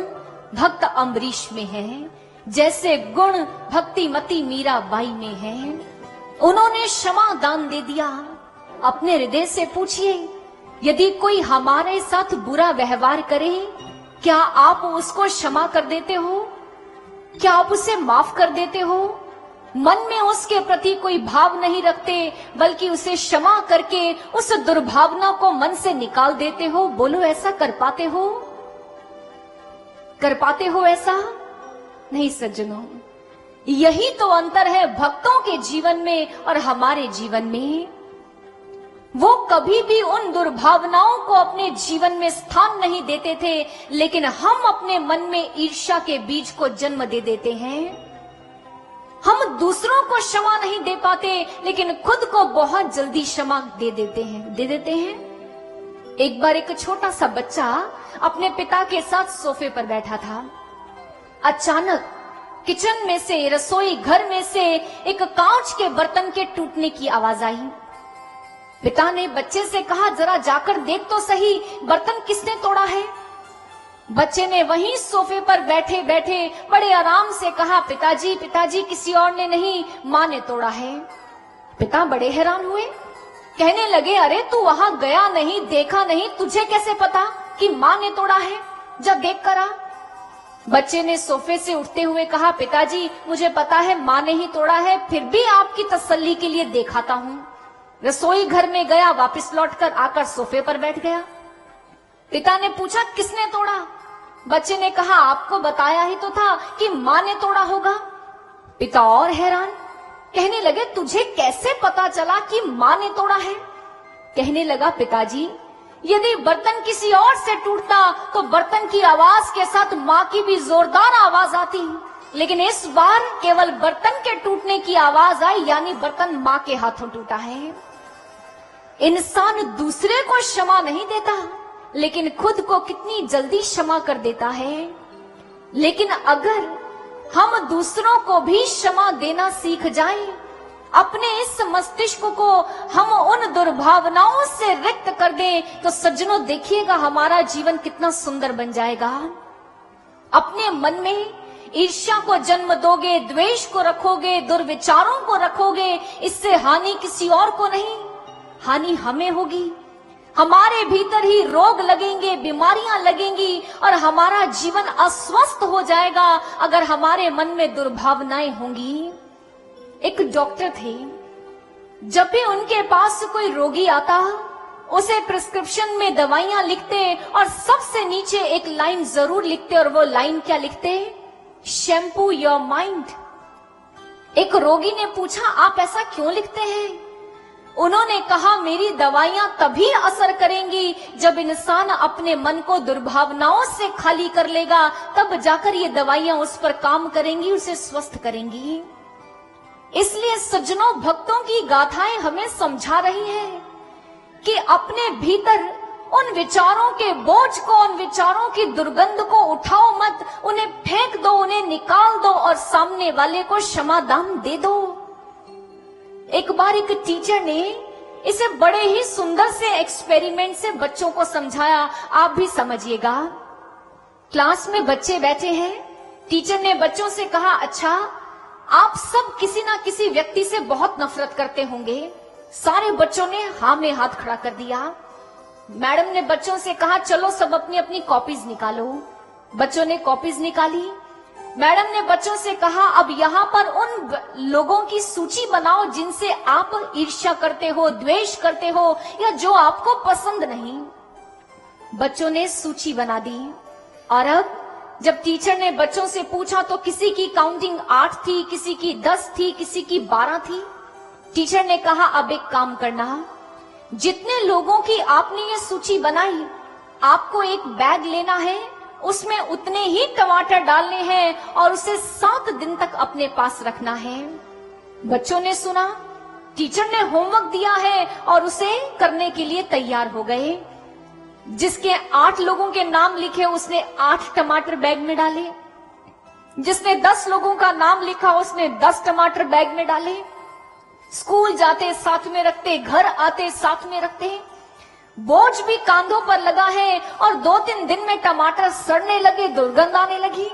भक्त अम्बरीश में है, जैसे गुण भक्तिमती मीराबाई में है। उन्होंने क्षमा दान दे दिया। अपने हृदय से पूछिए, यदि कोई हमारे साथ बुरा व्यवहार करे, क्या आप उसको क्षमा कर देते हो? क्या आप उसे माफ कर देते हो? मन में उसके प्रति कोई भाव नहीं रखते, बल्कि उसे क्षमा करके उस दुर्भावना को मन से निकाल देते हो? बोलो, ऐसा कर पाते हो? कर पाते हो ऐसा? नहीं सज्जनों, यही तो अंतर है भक्तों के जीवन में और हमारे जीवन में। वो कभी भी उन दुर्भावनाओं को अपने जीवन में स्थान नहीं देते थे, लेकिन हम अपने मन में ईर्ष्या के बीज को जन्म दे देते हैं। हम दूसरों को क्षमा नहीं दे पाते, लेकिन खुद को बहुत जल्दी क्षमा दे देते हैं। एक बार एक छोटा सा बच्चा अपने पिता के साथ सोफे पर बैठा था। अचानक किचन में से, रसोई घर में से एक कांच के बर्तन के टूटने की आवाज आई। पिता ने बच्चे से कहा, जरा जाकर देख तो सही, बर्तन किसने तोड़ा है? बच्चे ने वहीं सोफे पर बैठे बैठे बड़े आराम से कहा, पिताजी पिताजी, किसी और ने नहीं, माँ ने तोड़ा है। पिता बड़े हैरान हुए, कहने लगे, अरे तू वहां गया नहीं, देखा नहीं, तुझे कैसे पता कि माँ ने तोड़ा है? जब देख कर आ। बच्चे ने सोफे से उठते हुए कहा, पिताजी मुझे पता है माँ ने ही तोड़ा है, फिर भी आपकी तसल्ली के लिए दिखाता हूँ। रसोई घर में गया, वापस लौटकर आकर सोफे पर बैठ गया। पिता ने पूछा, किसने तोड़ा? बच्चे ने कहा, आपको बताया ही तो था कि माँ ने तोड़ा होगा। पिता और हैरान, कहने लगे, तुझे कैसे पता चला कि माँ ने तोड़ा है? कहने लगा, पिताजी यदि बर्तन किसी और से टूटता तो बर्तन की आवाज के साथ माँ की भी जोरदार आवाज आती, लेकिन इस बार केवल बर्तन के टूटने की आवाज आई, यानी बर्तन माँ के हाथों टूटा है। इंसान दूसरे को क्षमा नहीं देता, लेकिन खुद को कितनी जल्दी क्षमा कर देता है। लेकिन अगर हम दूसरों को भी क्षमा देना सीख जाएं, अपने इस मस्तिष्क को हम उन दुर्भावनाओं से रिक्त कर दें, तो सज्जनों देखिएगा हमारा जीवन कितना सुंदर बन जाएगा। अपने मन में ईर्ष्या को जन्म दोगे, द्वेष को रखोगे, दुर्विचारों को रखोगे, इससे हानि किसी और को नहीं, हानि हमें होगी। हमारे भीतर ही रोग लगेंगे, बीमारियां लगेंगी और हमारा जीवन अस्वस्थ हो जाएगा अगर हमारे मन में दुर्भावनाएं होंगी। एक डॉक्टर थे, जब भी उनके पास कोई रोगी आता, उसे प्रिस्क्रिप्शन में दवाइयां लिखते और सबसे नीचे एक लाइन जरूर लिखते, और वो लाइन क्या लिखते? Shampoo your mind. एक रोगी ने पूछा, आप ऐसा क्यों लिखते हैं? उन्होंने कहा मेरी दवाइयां तभी असर करेंगी जब इंसान अपने मन को दुर्भावनाओं से खाली कर लेगा, तब जाकर ये दवाइयां उस पर काम करेंगी, उसे स्वस्थ करेंगी। इसलिए सज्जनों, भक्तों की गाथाएं हमें समझा रही हैं कि अपने भीतर उन विचारों के बोझ को, उन विचारों की दुर्गंध को उठाओ मत, उन्हें फेंक दो, उन्हें निकाल दो और सामने वाले को क्षमादान दे दो। एक बार एक टीचर ने इसे बड़े ही सुंदर से एक्सपेरिमेंट से बच्चों को समझाया, आप भी समझिएगा। क्लास में बच्चे बैठे हैं, टीचर ने बच्चों से कहा, अच्छा आप सब किसी ना किसी व्यक्ति से बहुत नफरत करते होंगे। सारे बच्चों ने हाँ में हाथ खड़ा कर दिया। मैडम ने बच्चों से कहा, चलो सब अपनी अपनी कॉपीज निकालो। बच्चों ने कॉपीज निकाली। मैडम ने बच्चों से कहा, अब यहाँ पर उन लोगों की सूची बनाओ जिनसे आप ईर्ष्या करते हो, द्वेष करते हो या जो आपको पसंद नहीं। बच्चों ने सूची बना दी और अब जब टीचर ने बच्चों से पूछा तो किसी की काउंटिंग 8 थी, किसी की 10 थी, किसी की 12 थी। टीचर ने कहा, अब एक काम करना, जितने लोगों की आपने ये सूची बनाई, आपको एक बैग लेना है, उसमें उतने ही टमाटर डालने हैं और उसे 7 दिन तक अपने पास रखना है। बच्चों ने सुना, टीचर ने होमवर्क दिया है और उसे करने के लिए तैयार हो गए। जिसके 8 लोगों के नाम लिखे उसने 8 टमाटर बैग में डाले, जिसने 10 लोगों का नाम लिखा उसने 10 टमाटर बैग में डाले। स्कूल जाते साथ में रखते, घर आते साथ में रखते। बोझ भी कांधों पर लगा है और 2-3 दिन में टमाटर सड़ने लगे, दुर्गंध आने लगी।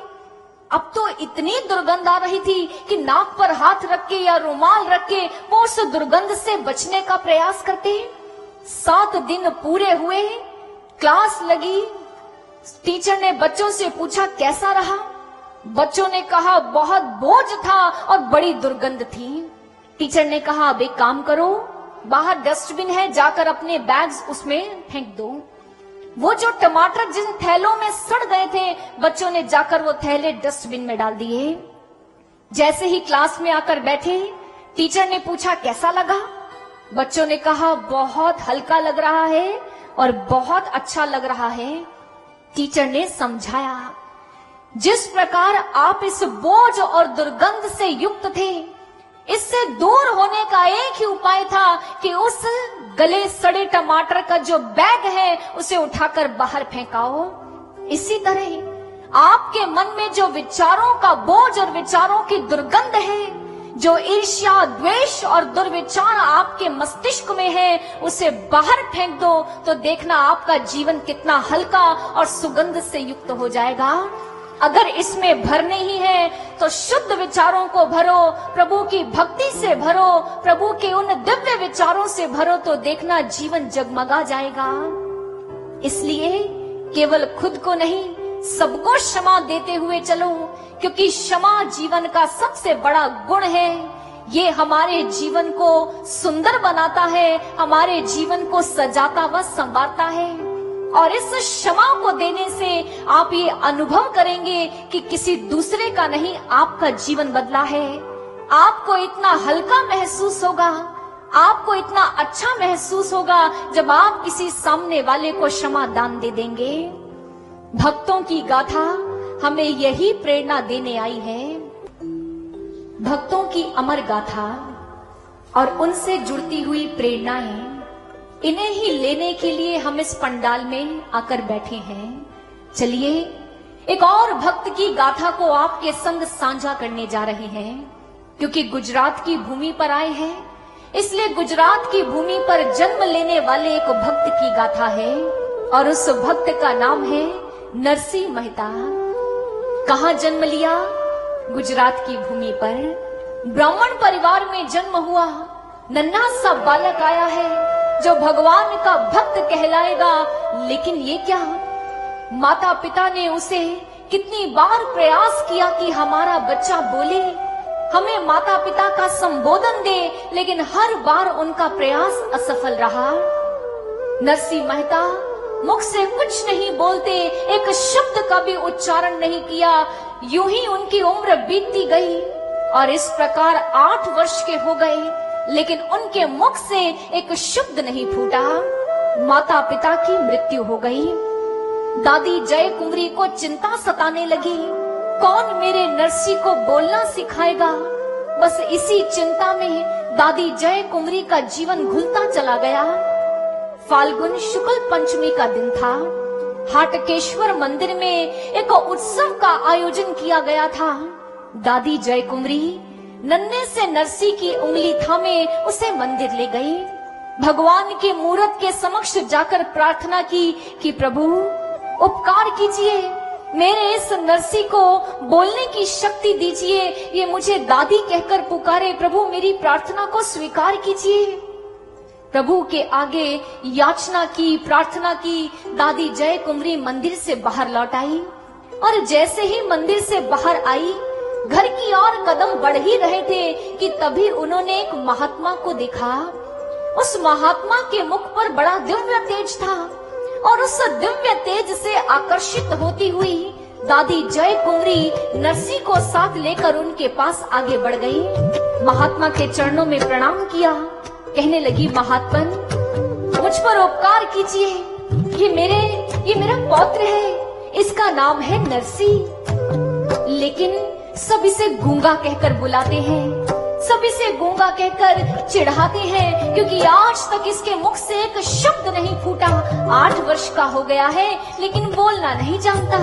अब तो इतनी दुर्गंध आ रही थी कि नाक पर हाथ रख के या रुमाल रख के वो उस दुर्गंध से बचने का प्रयास करते। 7 दिन पूरे हुए, क्लास लगी। टीचर ने बच्चों से पूछा, कैसा रहा? बच्चों ने कहा, बहुत बोझ था और बड़ी दुर्गंध थी। टीचर ने कहा, अब एक काम करो, बाहर डस्टबिन है, जाकर अपने बैग्स उसमें फेंक दो। वो जो टमाटर जिन थैलों में सड़ गए थे, बच्चों ने जाकर वो थैले डस्टबिन में डाल दिए। जैसे ही क्लास में आकर बैठे, टीचर ने पूछा, कैसा लगा? बच्चों ने कहा, बहुत हल्का लग रहा है और बहुत अच्छा लग रहा है। टीचर ने समझाया, जिस प्रकार आप इस बोझ और दुर्गंध से युक्त थे, इससे दूर होने का एक ही उपाय था कि उस गले सड़े टमाटर का जो बैग है उसे उठाकर बाहर फेंकाओ। इसी तरह आपके मन में जो विचारों का बोझ और विचारों की दुर्गंध है, जो ईर्ष्या, द्वेष और दुर्विचार आपके मस्तिष्क में है, उसे बाहर फेंक दो तो देखना आपका जीवन कितना हल्का और सुगंध से युक्त हो जाएगा। अगर इसमें भरने ही है तो शुद्ध विचारों को भरो, प्रभु की भक्ति से भरो, प्रभु के उन दिव्य विचारों से भरो तो देखना जीवन जगमगा जाएगा। इसलिए केवल खुद को नहीं, सबको क्षमा देते हुए चलो, क्योंकि क्षमा जीवन का सबसे बड़ा गुण है। ये हमारे जीवन को सुंदर बनाता है, हमारे जीवन को सजाता व संवारता है। और इस क्षमा को देने से आप ये अनुभव करेंगे कि किसी दूसरे का नहीं, आपका जीवन बदला है। आपको इतना हल्का महसूस होगा, आपको इतना अच्छा महसूस होगा जब आप किसी सामने वाले को क्षमा दान दे देंगे। भक्तों की गाथा हमें यही प्रेरणा देने आई है। भक्तों की अमर गाथा और उनसे जुड़ती हुई प्रेरणाएं, इन्हें ही लेने के लिए हम इस पंडाल में आकर बैठे हैं। चलिए एक और भक्त की गाथा को आपके संग साझा करने जा रहे हैं। क्योंकि गुजरात की भूमि पर आए हैं, इसलिए गुजरात की भूमि पर जन्म लेने वाले एक भक्त की गाथा है और उस भक्त का नाम है नरसिंह मेहता। कहाँ जन्म लिया? गुजरात की भूमि पर। ब्राह्मण परिवार में जन्म हुआ। नन्हा सा बालक आया है जो भगवान का भक्त कहलाएगा। लेकिन ये क्या, माता पिता ने उसे कितनी बार प्रयास किया कि हमारा बच्चा बोले, हमें माता पिता का संबोधन दे, लेकिन हर बार उनका प्रयास असफल रहा। नरसिंह मेहता मुख से कुछ नहीं बोलते, एक शब्द का भी उच्चारण नहीं किया। यूं ही उनकी उम्र बीतती गई और इस प्रकार 8 वर्ष के हो गए। लेकिन उनके मुख से एक शब्द नहीं फूटा। माता पिता की मृत्यु हो गई। दादी जय कुंवरी को चिंता सताने लगी, कौन मेरे नरसी को बोलना सिखाएगा। बस इसी चिंता में दादी जय कुंवरी का जीवन घुलता चला गया। फाल्गुन शुक्ल पंचमी का दिन था। हाटकेश्वर मंदिर में एक उत्सव का आयोजन किया गया था। दादी जय कुंवरी नन्हे से नरसी की उंगली थामे उसे मंदिर ले गई। भगवान के मूर्त के समक्ष जाकर प्रार्थना की कि प्रभु उपकार कीजिए, मेरे इस नरसी को बोलने की शक्ति दीजिए। ये मुझे दादी कहकर पुकारे, प्रभु मेरी प्रार्थना को स्वीकार कीजिए। प्रभु के आगे याचना की, प्रार्थना की। दादी जय कुंवरी मंदिर से बाहर लौट आई और जैसे ही मंदिर से बाहर आई, घर की ओर कदम बढ़ ही रहे थे कि तभी उन्होंने एक महात्मा को देखा। उस महात्मा के मुख पर बड़ा दिव्य तेज था और उस दिव्य तेज से आकर्षित होती हुई दादी जय कुंवरी नरसी को साथ लेकर उनके पास आगे बढ़ गई। महात्मा के चरणों में प्रणाम किया, कहने लगी, महात्मन मुझ पर उपकार कीजिए। ये मेरा पौत्र है, इसका नाम है नरसी। लेकिन सब इसे गूंगा कहकर बुलाते हैं, सब इसे गूंगा कहकर चिढ़ाते हैं, क्योंकि आज तक इसके मुख से एक शब्द नहीं फूटा। 8 वर्ष का हो गया है लेकिन बोलना नहीं जानता।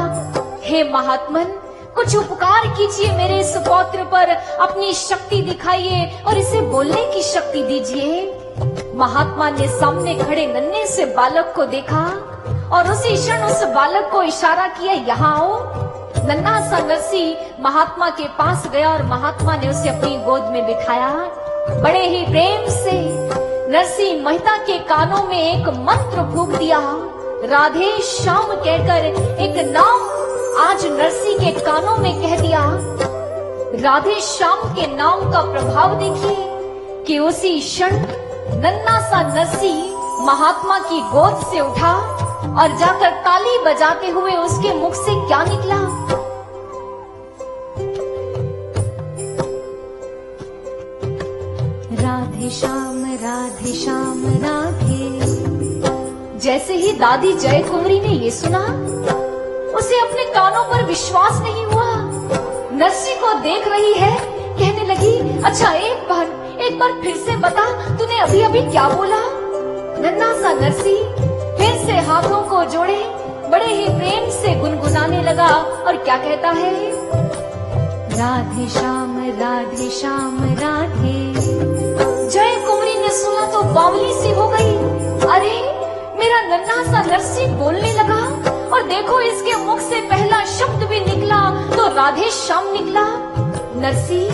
हे महात्मन, कुछ उपकार कीजिए, मेरे इस पौत्र पर अपनी शक्ति दिखाइए और इसे बोलने की शक्ति दीजिए। महात्मा ने सामने खड़े नन्हे से बालक को देखा और उसी क्षण उस बालक को इशारा किया, यहाँ आओ। नन्हा सा नरसी महात्मा के पास गया और महात्मा ने उसे अपनी गोद में बिठाया। बड़े ही प्रेम से नरसी मेहता के कानों में एक मंत्र फूंक दिया। राधे श्याम कहकर एक नाम आज नरसी के कानों में कह दिया। राधे श्याम के नाम का प्रभाव देखिए कि उसी क्षण नन्हा सा नरसी महात्मा की गोद से उठा और जाकर ताली बजाते हुए उसके मुख से क्या निकला, राधे श्याम राधे। जैसे ही दादी जय कुंवरी ने ये सुना, उसे अपने कानों पर विश्वास नहीं हुआ। नरसी को देख रही है, कहने लगी, अच्छा एक बार फिर से बता, तूने अभी अभी क्या बोला। नन्हा सा नरसी फिर से हाथों को जोड़े बड़े ही प्रेम से गुनगुनाने लगा और क्या कहता है, राधे श्याम राधे। जय कुंवरी ने सुना तो बावली सी हो गई। अरे मेरा नन्हा सा नरसी बोलने लगा और देखो इसके मुख से पहला शब्द भी निकला तो राधे श्याम निकला। नरसी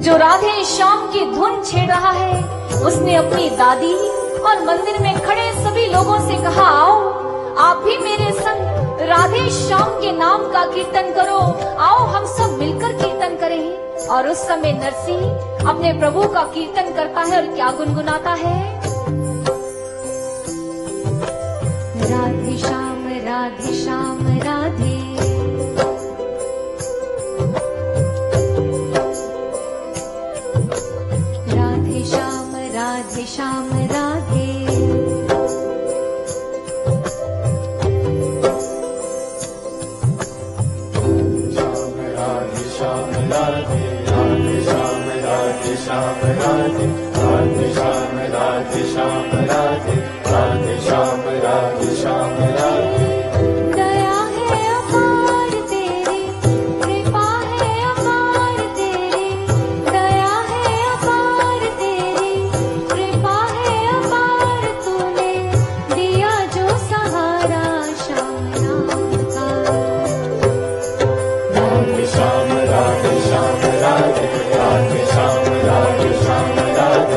जो राधे श्याम की धुन छेड़ रहा है, उसने अपनी दादी और मंदिर में खड़े सभी लोगों से कहा, आओ आप भी मेरे संग राधे श्याम के नाम का कीर्तन करो, आओ हम सब मिलकर कीर्तन करें। और उस समय नरसी अपने प्रभु का कीर्तन करता है और क्या गुनगुनाता है, राधे श्याम राधे श्याम राधे। राधे श्याम राधे श्याम राधे। दया है अपार तेरी, कृपा है अपार तेरी, दया है अपार तेरी, कृपा है अपार, तूने दिया जो सहारा श्याम नाम का। राधे श्याम राधे श्याम राधे, राधे श्याम राधे श्याम राधे।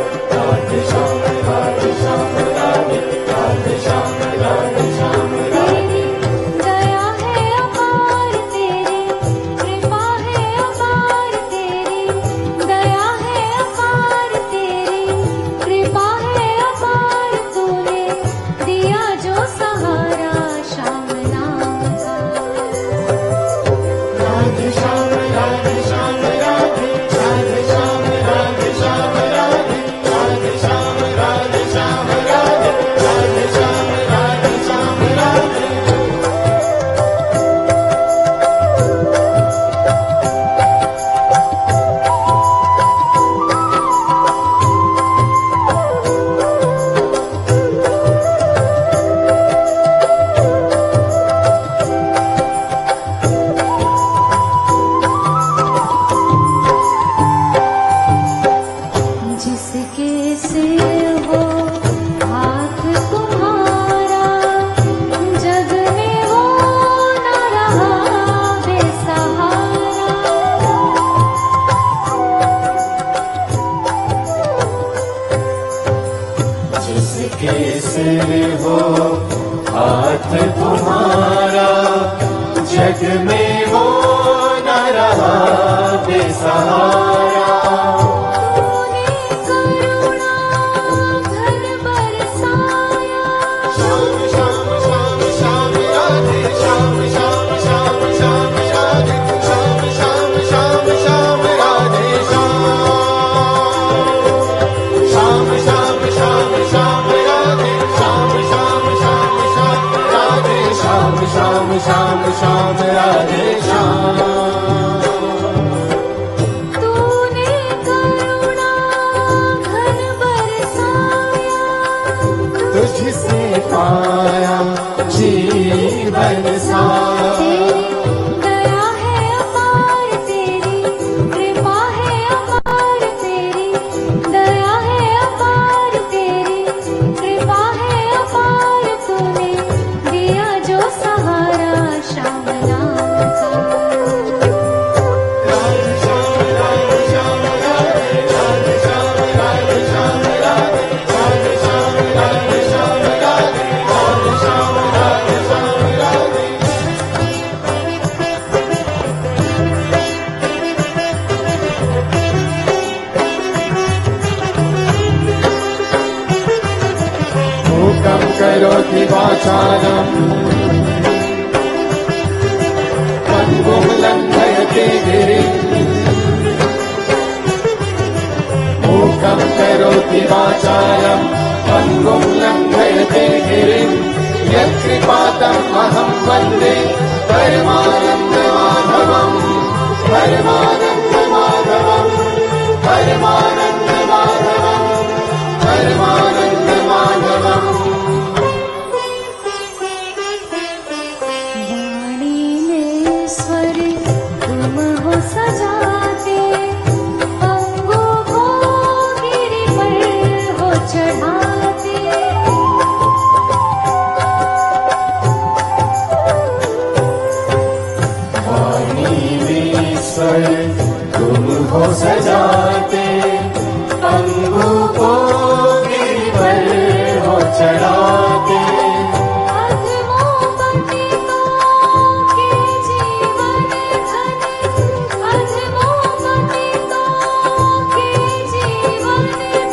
जग में वो न रहा बेसहारा। श्याम श्याम राधे श्याम। तूने करुणा घन बरसाया, तुझसे पाया जीवन साया। दया है अपार तेरी, कृपा है अपार तेरी, दया है अपार तेरी, कृपा है अपार, तूने दिया जो सहारा श्याम नाम का। मूकं करोति वाचालं पङ्गुं लङ्घयते गिरिं। मूकं करोति वाचालं पङ्गुं लङ्घयते गिरिं। यत्कृपातम् अहं वन्दे परमानन्दमाधवम्, परमानन्दमाधवम्, परमानन्दमाधवम्, परमानन्दमाधवम्। वाणी में स्वर तुम हो सजाते, अंगों को गिरि पर हो चढ़ाते। वाणी में स्वर तुम हो सजाते, अंगों को गिरि पर हो चढ़ाते। अधमों पंडितों के जीवन धन, अधमों पंडितों के जीवन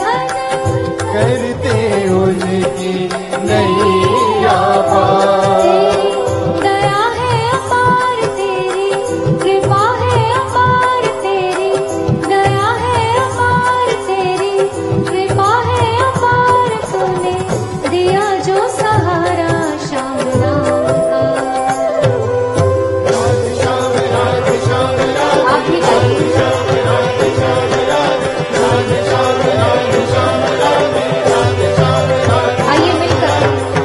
धन, करते उनकी नैया पार। दया है अपार तेरी, कृपा है अपार तेरी, दया है अपार तेरी, कृपा है अपार, तूने दिया जो सहारा श्याम नाम का। आप भी गाइए। आइए मिलकर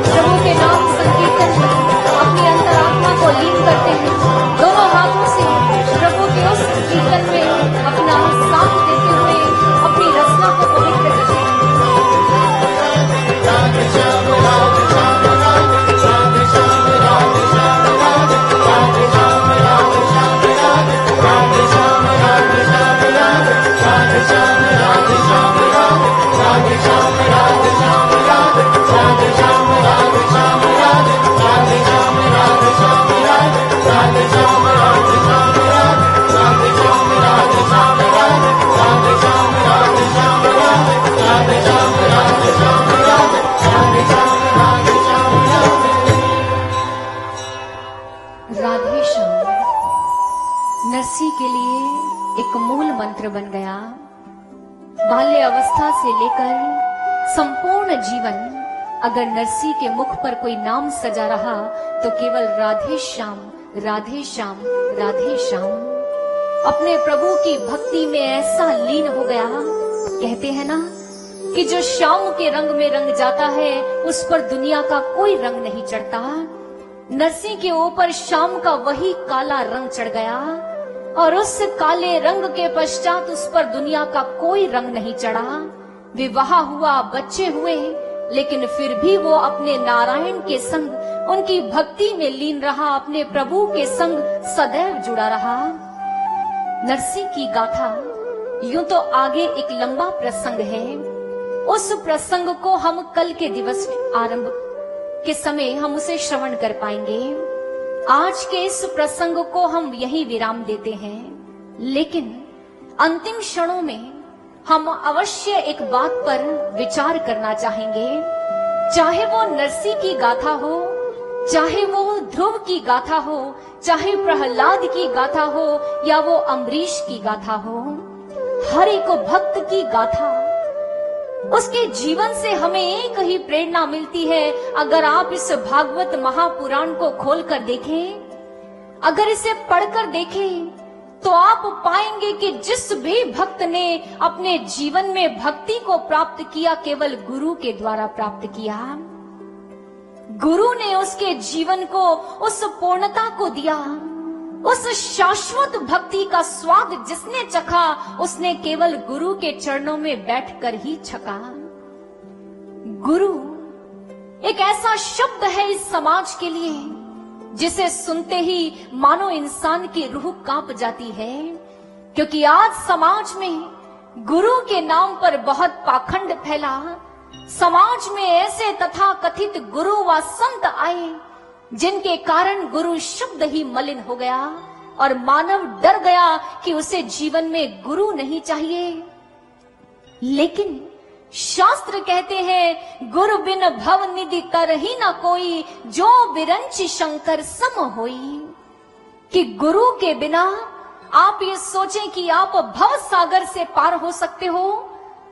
प्रभु के नाम संकीर्तन में अपनी अंतरात्मा को लीन करते हैं। दोनों हाथों से प्रभु के उस कीर्तन में अपना साथ देते हुए अपनी रचना को पवित्र करते हैं। राधे श्याम नरसी के लिए एक मूल मंत्र बन गया। बाल्य अवस्था से लेकर संपूर्ण जीवन अगर नरसी के मुख पर कोई नाम सजा रहा तो केवल राधे श्याम, राधे श्याम, राधे श्याम। अपने प्रभु की भक्ति में ऐसा लीन हो गया, कहते हैं ना कि जो श्याम के रंग में रंग जाता है उस पर दुनिया का कोई रंग नहीं चढ़ता। नरसी के ऊपर श्याम का वही काला रंग चढ़ गया और उस काले रंग के पश्चात उस पर दुनिया का कोई रंग नहीं चढ़ा। विवाह हुआ, बच्चे हुए, लेकिन फिर भी वो अपने नारायण के संग उनकी भक्ति में लीन रहा, अपने प्रभु के संग सदैव जुड़ा रहा। नरसी की गाथा यूं तो आगे एक लंबा प्रसंग है, उस प्रसंग को हम कल के दिवस आरंभ के समय हम उसे श्रवण कर पाएंगे। आज के इस प्रसंग को हम यही विराम देते हैं, लेकिन अंतिम क्षणों में हम अवश्य एक बात पर विचार करना चाहेंगे। चाहे वो नरसी की गाथा हो, चाहे वो ध्रुव की गाथा हो, चाहे प्रहलाद की गाथा हो, या वो अम्बरीश की गाथा हो, हर एक भक्त की गाथा, उसके जीवन से हमें एक ही प्रेरणा मिलती है। अगर आप इस भागवत महापुराण को खोलकर देखें, अगर इसे पढ़कर देखें, तो आप पाएंगे कि जिस भी भक्त ने अपने जीवन में भक्ति को प्राप्त किया, केवल गुरु के द्वारा प्राप्त किया। गुरु ने उसके जीवन को उस पूर्णता को दिया, उस शाश्वत भक्ति का स्वाद जिसने चखा, उसने केवल गुरु के चरणों में बैठकर ही चखा। गुरु एक ऐसा शब्द है इस समाज के लिए जिसे सुनते ही मानो इंसान की रूह कांप जाती है, क्योंकि आज समाज में गुरु के नाम पर बहुत पाखंड फैला। समाज में ऐसे तथा कथित गुरु व संत आए जिनके कारण गुरु शब्द ही मलिन हो गया और मानव डर गया कि उसे जीवन में गुरु नहीं चाहिए। लेकिन शास्त्र कहते हैं, गुरु बिन भव निधि तरहि न कोई, जो बिरंचि शंकर सम होई। कि गुरु के बिना आप ये सोचें कि आप भव सागर से पार हो सकते हो,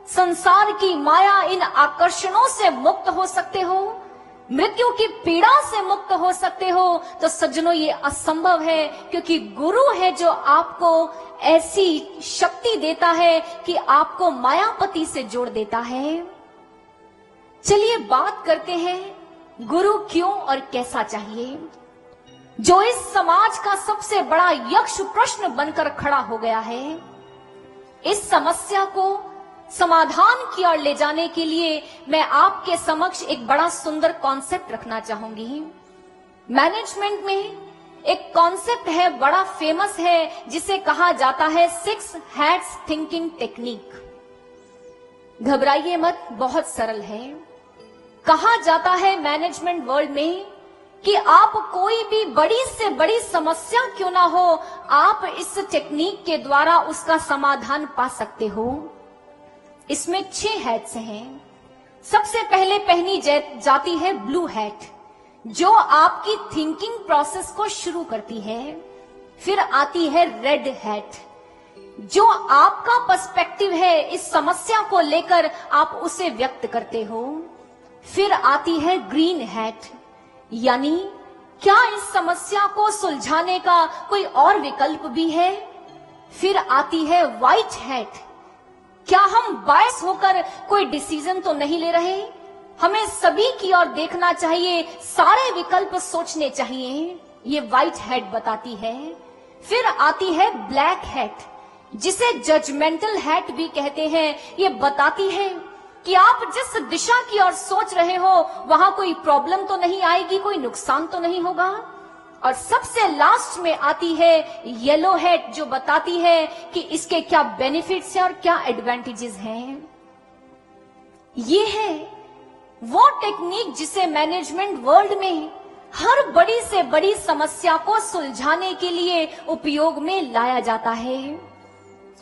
संसार की माया इन आकर्षणों से मुक्त हो सकते हो, मृत्यु की पीड़ा से मुक्त हो सकते हो, तो सज्जनों ये असंभव है, क्योंकि गुरु है जो आपको ऐसी शक्ति देता है कि आपको मायापति से जोड़ देता है। चलिए बात करते हैं गुरु क्यों और कैसा चाहिए, जो इस समाज का सबसे बड़ा यक्ष प्रश्न बनकर खड़ा हो गया है। इस समस्या को समाधान की ओर ले जाने के लिए मैं आपके समक्ष एक बड़ा सुंदर कॉन्सेप्ट रखना चाहूंगी। मैनेजमेंट में एक कॉन्सेप्ट है, बड़ा फेमस है, जिसे कहा जाता है 6 हैट्स थिंकिंग टेक्निक। घबराइए मत, बहुत सरल है। कहा जाता है मैनेजमेंट वर्ल्ड में कि आप कोई भी बड़ी से बड़ी समस्या क्यों ना हो, आप इस टेक्निक के द्वारा उसका समाधान पा सकते हो। इसमें 6 हैट्स हैं। सबसे पहले पहनी जाती है ब्लू हैट, जो आपकी थिंकिंग प्रोसेस को शुरू करती है। फिर आती है रेड हैट, जो आपका पर्सपेक्टिव है इस समस्या को लेकर आप उसे व्यक्त करते हो। फिर आती है ग्रीन हैट, यानी क्या इस समस्या को सुलझाने का कोई और विकल्प भी है। फिर आती है व्हाइट हैट, क्या हम बायस होकर कोई डिसीजन तो नहीं ले रहे, हमें सभी की ओर देखना चाहिए, सारे विकल्प सोचने चाहिए, ये व्हाइट हैट बताती है। फिर आती है ब्लैक हैट, जिसे जजमेंटल हैट भी कहते हैं। ये बताती है कि आप जिस दिशा की ओर सोच रहे हो वहां कोई प्रॉब्लम तो नहीं आएगी, कोई नुकसान तो नहीं होगा। और सबसे लास्ट में आती है येलो हैट, जो बताती है कि इसके क्या बेनिफिट्स हैं और क्या एडवांटेजेस हैं। ये है वो टेक्निक जिसे मैनेजमेंट वर्ल्ड में हर बड़ी से बड़ी समस्या को सुलझाने के लिए उपयोग में लाया जाता है।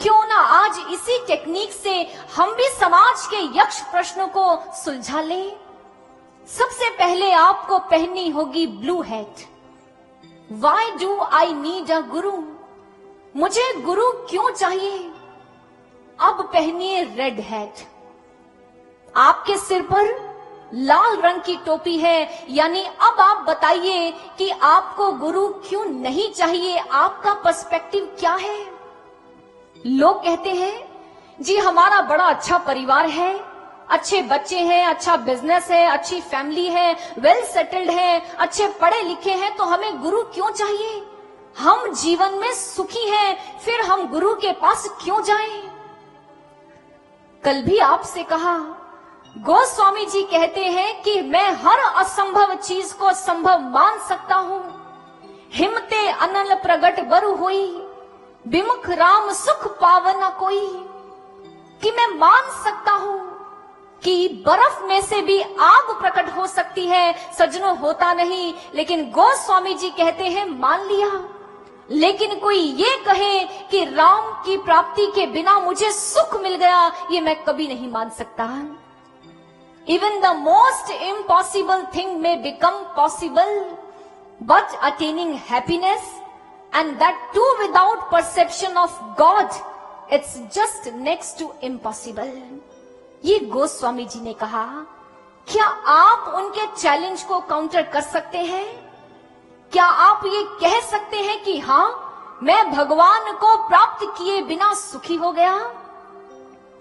क्यों ना आज इसी टेक्निक से हम भी समाज के यक्ष प्रश्नों को सुलझा लें। सबसे पहले आपको पहननी होगी blue hat. Why do I need a गुरु? मुझे गुरु क्यों चाहिए? अब पहनिए रेड हैट। आपके सिर पर लाल रंग की टोपी है, यानी अब आप बताइए कि आपको गुरु क्यों नहीं चाहिए, आपका पर्सपेक्टिव क्या है। लोग कहते हैं जी हमारा बड़ा अच्छा परिवार है, अच्छे बच्चे हैं, अच्छा बिजनेस है, अच्छी फैमिली है, वेल सेटल्ड है, अच्छे पढ़े लिखे हैं, तो हमें गुरु क्यों चाहिए, हम जीवन में सुखी हैं, फिर हम गुरु के पास क्यों जाएं। कल भी आपसे कहा, गोस्वामी जी कहते हैं कि मैं हर असंभव चीज को संभव मान सकता हूं। हिमते अनल प्रगट बरु हुई, विमुख राम सुख पावना कोई। कि मैं मान सकता हूं कि बर्फ में से भी आग प्रकट हो सकती है, सज्जनों होता नहीं, लेकिन गोस्वामी जी कहते हैं मान लिया। लेकिन कोई ये कहे कि राम की प्राप्ति के बिना मुझे सुख मिल गया, ये मैं कभी नहीं मान सकता। Even the most impossible thing may become possible, but attaining happiness and that too without perception of God, it's just next to impossible. ये गोस्वामी जी ने कहा। क्या आप उनके चैलेंज को काउंटर कर सकते हैं? क्या आप ये कह सकते हैं कि हाँ, मैं भगवान को प्राप्त किए बिना सुखी हो गया?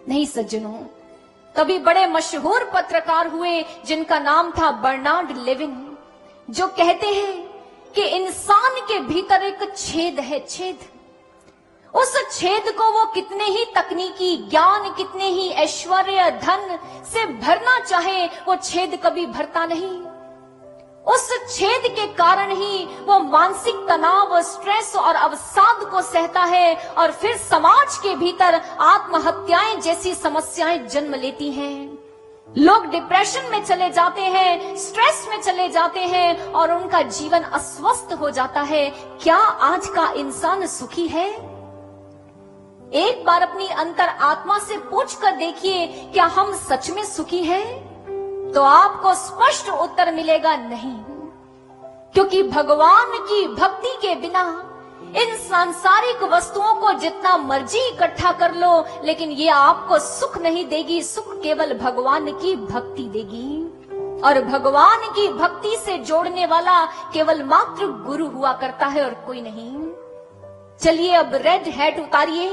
नहीं सज्जनों, तभी बड़े मशहूर पत्रकार हुए जिनका नाम था बर्नार्ड लेविन, जो कहते हैं कि इंसान के भीतर एक छेद है, छेद। उस छेद को वो कितने ही तकनीकी ज्ञान, कितने ही ऐश्वर्य धन से भरना चाहे, वो छेद कभी भरता नहीं। उस छेद के कारण ही वो मानसिक तनाव, स्ट्रेस और अवसाद को सहता है, और फिर समाज के भीतर आत्महत्याएं जैसी समस्याएं जन्म लेती हैं। लोग डिप्रेशन में चले जाते हैं, स्ट्रेस में चले जाते हैं, और उनका जीवन अस्वस्थ हो जाता है। क्या आज का इंसान सुखी है? एक बार अपनी अंतर आत्मा से पूछ कर देखिए, क्या हम सच में सुखी हैं? तो आपको स्पष्ट उत्तर मिलेगा नहीं, क्योंकि भगवान की भक्ति के बिना इन सांसारिक वस्तुओं को जितना मर्जी इकट्ठा कर लो, लेकिन ये आपको सुख नहीं देगी। सुख केवल भगवान की भक्ति देगी, और भगवान की भक्ति से जोड़ने वाला केवल मात्र गुरु हुआ करता है और कोई नहीं। चलिए अब रेड हैट उतारिए,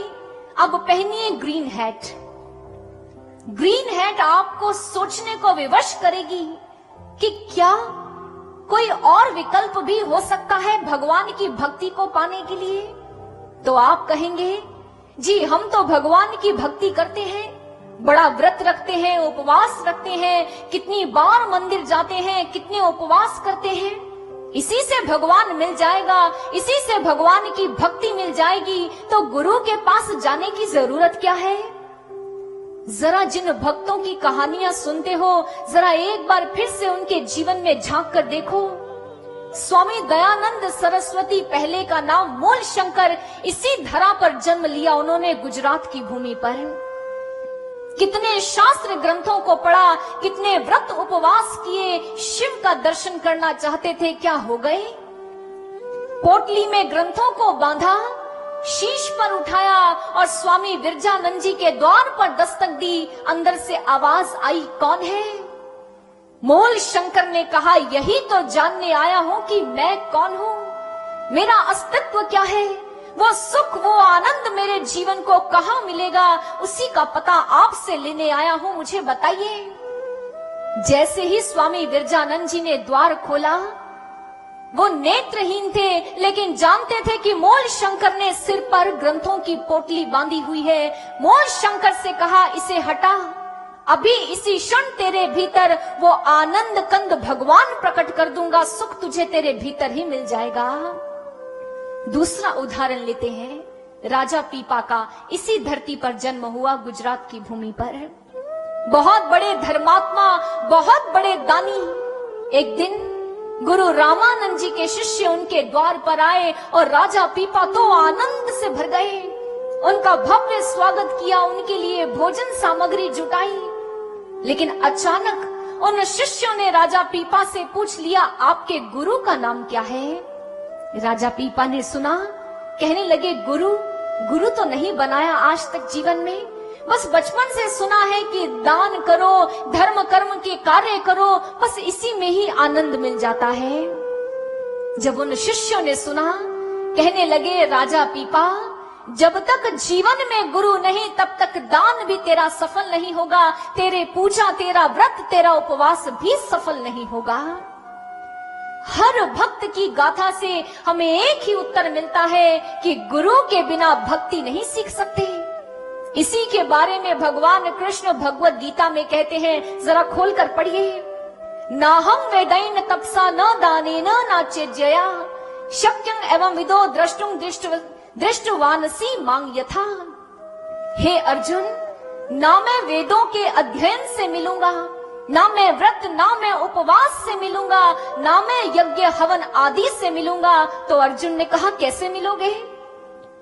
अब पहनिए ग्रीन हैट। ग्रीन हैट आपको सोचने को विवश करेगी कि क्या कोई और विकल्प भी हो सकता है भगवान की भक्ति को पाने के लिए। तो आप कहेंगे, जी हम तो भगवान की भक्ति करते हैं, बड़ा व्रत रखते हैं, उपवास रखते हैं, कितनी बार मंदिर जाते हैं, कितने उपवास करते हैं, इसी से भगवान मिल जाएगा, इसी से भगवान की भक्ति मिल जाएगी, तो गुरु के पास जाने की जरूरत क्या है? जरा जिन भक्तों की कहानियां सुनते हो, जरा एक बार फिर से उनके जीवन में झांक कर देखो। स्वामी दयानंद सरस्वती, पहले का नाम मूल शंकर, इसी धरा पर जन्म लिया उन्होंने, गुजरात की भूमि पर। कितने शास्त्र ग्रंथों को पढ़ा, कितने व्रत उपवास किए, शिव का दर्शन करना चाहते थे, क्या हो गए? पोटली में ग्रंथों को बांधा, शीश पर उठाया और स्वामी विरजानंद जी के द्वार पर दस्तक दी। अंदर से आवाज आई, कौन है? मूल शंकर ने कहा, यही तो जानने आया हूं कि मैं कौन हूं, मेरा अस्तित्व क्या है, वो सुख, वो आनंद मेरे जीवन को कहां मिलेगा, उसी का पता आपसे लेने आया हूं, मुझे बताइए। जैसे ही स्वामी विरजानंद जी ने द्वार खोला, वो नेत्रहीन थे, लेकिन जानते थे कि मूल शंकर ने सिर पर ग्रंथों की पोटली बांधी हुई है। मूल शंकर से कहा, इसे हटा, अभी इसी क्षण तेरे भीतर वो आनंद कंद भगवान प्रकट कर दूंगा, सुख तुझे तेरे भीतर ही मिल जाएगा। दूसरा उदाहरण लेते हैं राजा पीपा का। इसी धरती पर जन्म हुआ, गुजरात की भूमि पर। बहुत बड़े धर्मात्मा, बहुत बड़े दानी। एक दिन गुरु रामानंद जी के शिष्य उनके द्वार पर आए और राजा पीपा तो आनंद से भर गए। उनका भव्य स्वागत किया, उनके लिए भोजन सामग्री जुटाई। लेकिन अचानक उन शिष्यों ने राजा पीपा से पूछ लिया, आपके गुरु का नाम क्या है? राजा पीपा ने सुना, कहने लगे, गुरु तो नहीं बनाया आज तक जीवन में, बस बचपन से सुना है कि दान करो, धर्म कर्म के कार्य करो, बस इसी में ही आनंद मिल जाता है। जब उन शिष्यों ने सुना, कहने लगे, राजा पीपा, जब तक जीवन में गुरु नहीं, तब तक दान भी तेरा सफल नहीं होगा, तेरे पूजा, तेरा व्रत, तेरा उपवास भी सफल नहीं होगा। हर भक्त की गाथा से हमें एक ही उत्तर मिलता है कि गुरु के बिना भक्ति नहीं सीख सकते। इसी के बारे में भगवान कृष्ण भगवत गीता में कहते हैं, जरा खोलकर पढ़िए। ना हम वेदैन तपसा न दाने न नाचेज्यया शक्यं एवं विदो द्रष्टुम दृष्टवानसी मांग यथा। हे अर्जुन, ना मैं वेदों के अध्ययन से मिलूंगा, ना मैं व्रत, ना मैं उपवास से मिलूंगा, ना मैं यज्ञ हवन आदि से मिलूंगा। तो अर्जुन ने कहा, कैसे मिलोगे?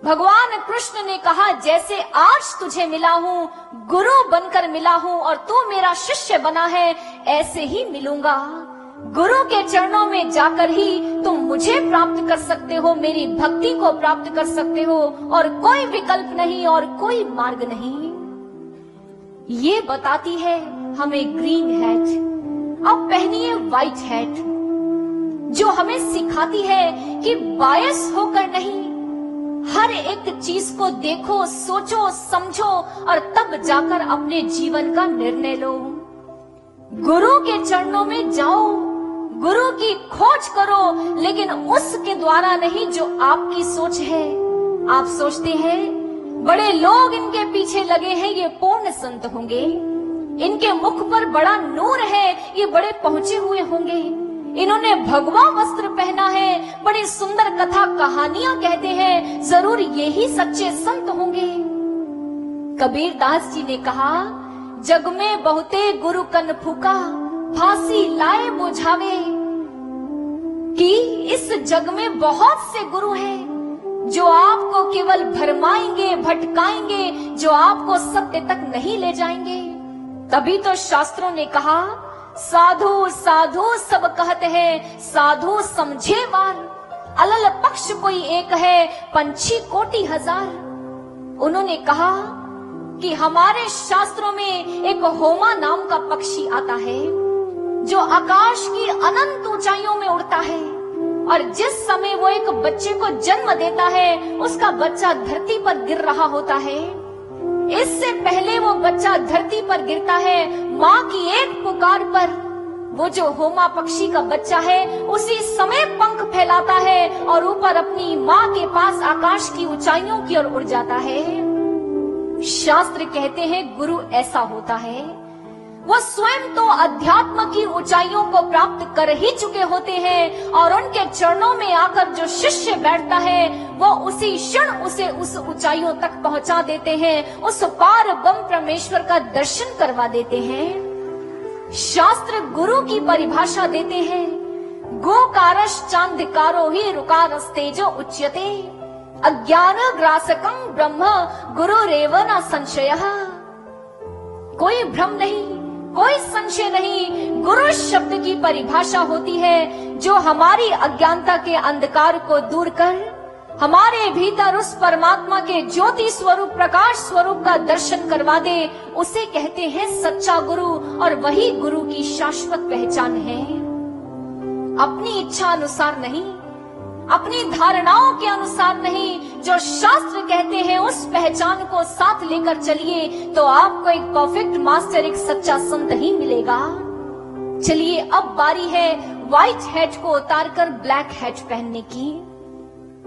भगवान कृष्ण ने कहा, जैसे आज तुझे मिला हूँ, गुरु बनकर मिला हूँ और तू मेरा शिष्य बना है, ऐसे ही मिलूंगा। गुरु के चरणों में जाकर ही तुम मुझे प्राप्त कर सकते हो, मेरी भक्ति को प्राप्त कर सकते हो, और कोई विकल्प नहीं और कोई मार्ग नहीं। ये बताती है हमें ग्रीन हैट। अब पहनिए व्हाइट हैट, जो हमें सिखाती है कि बायस होकर नहीं, हर एक चीज को देखो, सोचो, समझो और तब जाकर अपने जीवन का निर्णय लो। गुरु के चरणों में जाओ, गुरु की खोज करो, लेकिन उसके द्वारा नहीं जो आपकी सोच है। आप सोचते हैं बड़े लोग इनके पीछे लगे हैं, ये पूर्ण संत होंगे, इनके मुख पर बड़ा नूर है, ये बड़े पहुंचे हुए होंगे, इन्होंने भगवा वस्त्र पहना है, बड़ी सुंदर कथा कहानियां कहते हैं, जरूर यही सच्चे संत होंगे। कबीर दास जी ने कहा, जग में बहुते गुरु कन फूका, फांसी लाए बुझावे। कि इस जग में बहुत से गुरु हैं जो आपको केवल भरमाएंगे, भटकाएंगे, जो आपको सत्य तक नहीं ले जाएंगे। तभी तो शास्त्रों ने कहा, साधु साधु सब कहते हैं, साधु समझे वार, अलल पक्ष कोई एक है, पंछी कोटि हजार। उन्होंने कहा कि हमारे शास्त्रों में एक होमा नाम का पक्षी आता है, जो आकाश की अनंत ऊंचाइयों में उड़ता है, और जिस समय वो एक बच्चे को जन्म देता है, उसका बच्चा धरती पर गिर रहा होता है। इससे पहले वो बच्चा धरती पर गिरता है, माँ की एक पुकार पर वो जो होमा पक्षी का बच्चा है उसी समय पंख फैलाता है और ऊपर अपनी माँ के पास आकाश की ऊंचाइयों की ओर उड़ जाता है। शास्त्र कहते हैं गुरु ऐसा होता है, वो स्वयं तो अध्यात्म की ऊंचाइयों को प्राप्त कर ही चुके होते हैं, और उनके चरणों में आकर जो शिष्य बैठता है वो उसी क्षण उसे उस ऊंचाइयों तक पहुंचा देते हैं, उस पार ब्रह्म परमेश्वर का दर्शन करवा देते हैं। शास्त्र गुरु की परिभाषा देते हैं, गोकारश चांदिकारो ही रुकारस्तेजो उच्यते, अज्ञान ग्रासकं ब्रह्म गुरुरेव न संशयः। कोई भ्रम नहीं, कोई संशय नहीं, गुरु शब्द की परिभाषा होती है जो हमारी अज्ञानता के अंधकार को दूर कर हमारे भीतर उस परमात्मा के ज्योति स्वरूप, प्रकाश स्वरूप का दर्शन करवा दे, उसे कहते हैं सच्चा गुरु, और वही गुरु की शाश्वत पहचान है। अपनी इच्छा अनुसार नहीं, अपनी धारणाओं के अनुसार नहीं, जो शास्त्र कहते हैं उस पहचान को साथ लेकर चलिए तो आपको एक परफेक्ट मास्टर, एक सच्चा संत ही मिलेगा। चलिए अब बारी है व्हाइट हैट को उतारकर ब्लैक हैट पहनने की।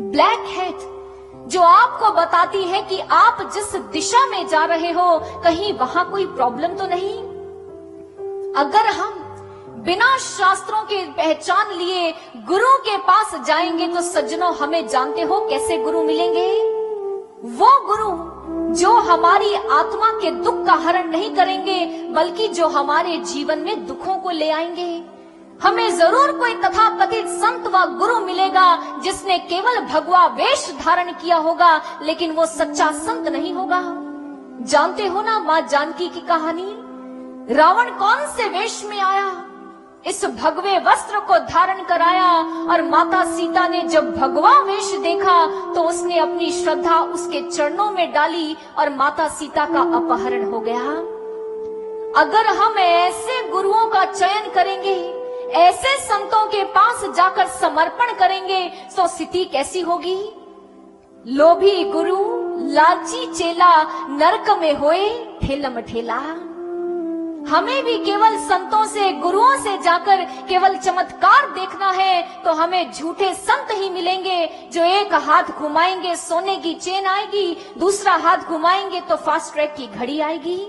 ब्लैक हैट जो आपको बताती है कि आप जिस दिशा में जा रहे हो कहीं वहां कोई प्रॉब्लम तो नहीं। अगर हम बिना शास्त्रों के पहचान लिए गुरु के पास जाएंगे तो सज्जनों, हमें जानते हो कैसे गुरु मिलेंगे? वो गुरु जो हमारी आत्मा के दुख का हरण नहीं करेंगे, बल्कि जो हमारे जीवन में दुखों को ले आएंगे। हमें जरूर कोई तथाकथित संत व गुरु मिलेगा जिसने केवल भगवा वेश धारण किया होगा, लेकिन वो सच्चा संत नहीं होगा। जानते हो ना माँ जानकी की कहानी? रावण कौन से वेश में आया? इस भगवे वस्त्र को धारण कराया, और माता सीता ने जब भगवा वेश देखा तो उसने अपनी श्रद्धा उसके चरणों में डाली और माता सीता का अपहरण हो गया। अगर हम ऐसे गुरुओं का चयन करेंगे, ऐसे संतों के पास जाकर समर्पण करेंगे तो स्थिति कैसी होगी? लोभी गुरु लालची चेला, नरक में होए ठेलम ठेला। हमें भी केवल संतों से, गुरुओं से जाकर केवल चमत्कार देखना है तो हमें झूठे संत ही मिलेंगे, जो एक हाथ घुमाएंगे सोने की चेन आएगी, दूसरा हाथ घुमाएंगे तो फास्ट ट्रैक की घड़ी आएगी।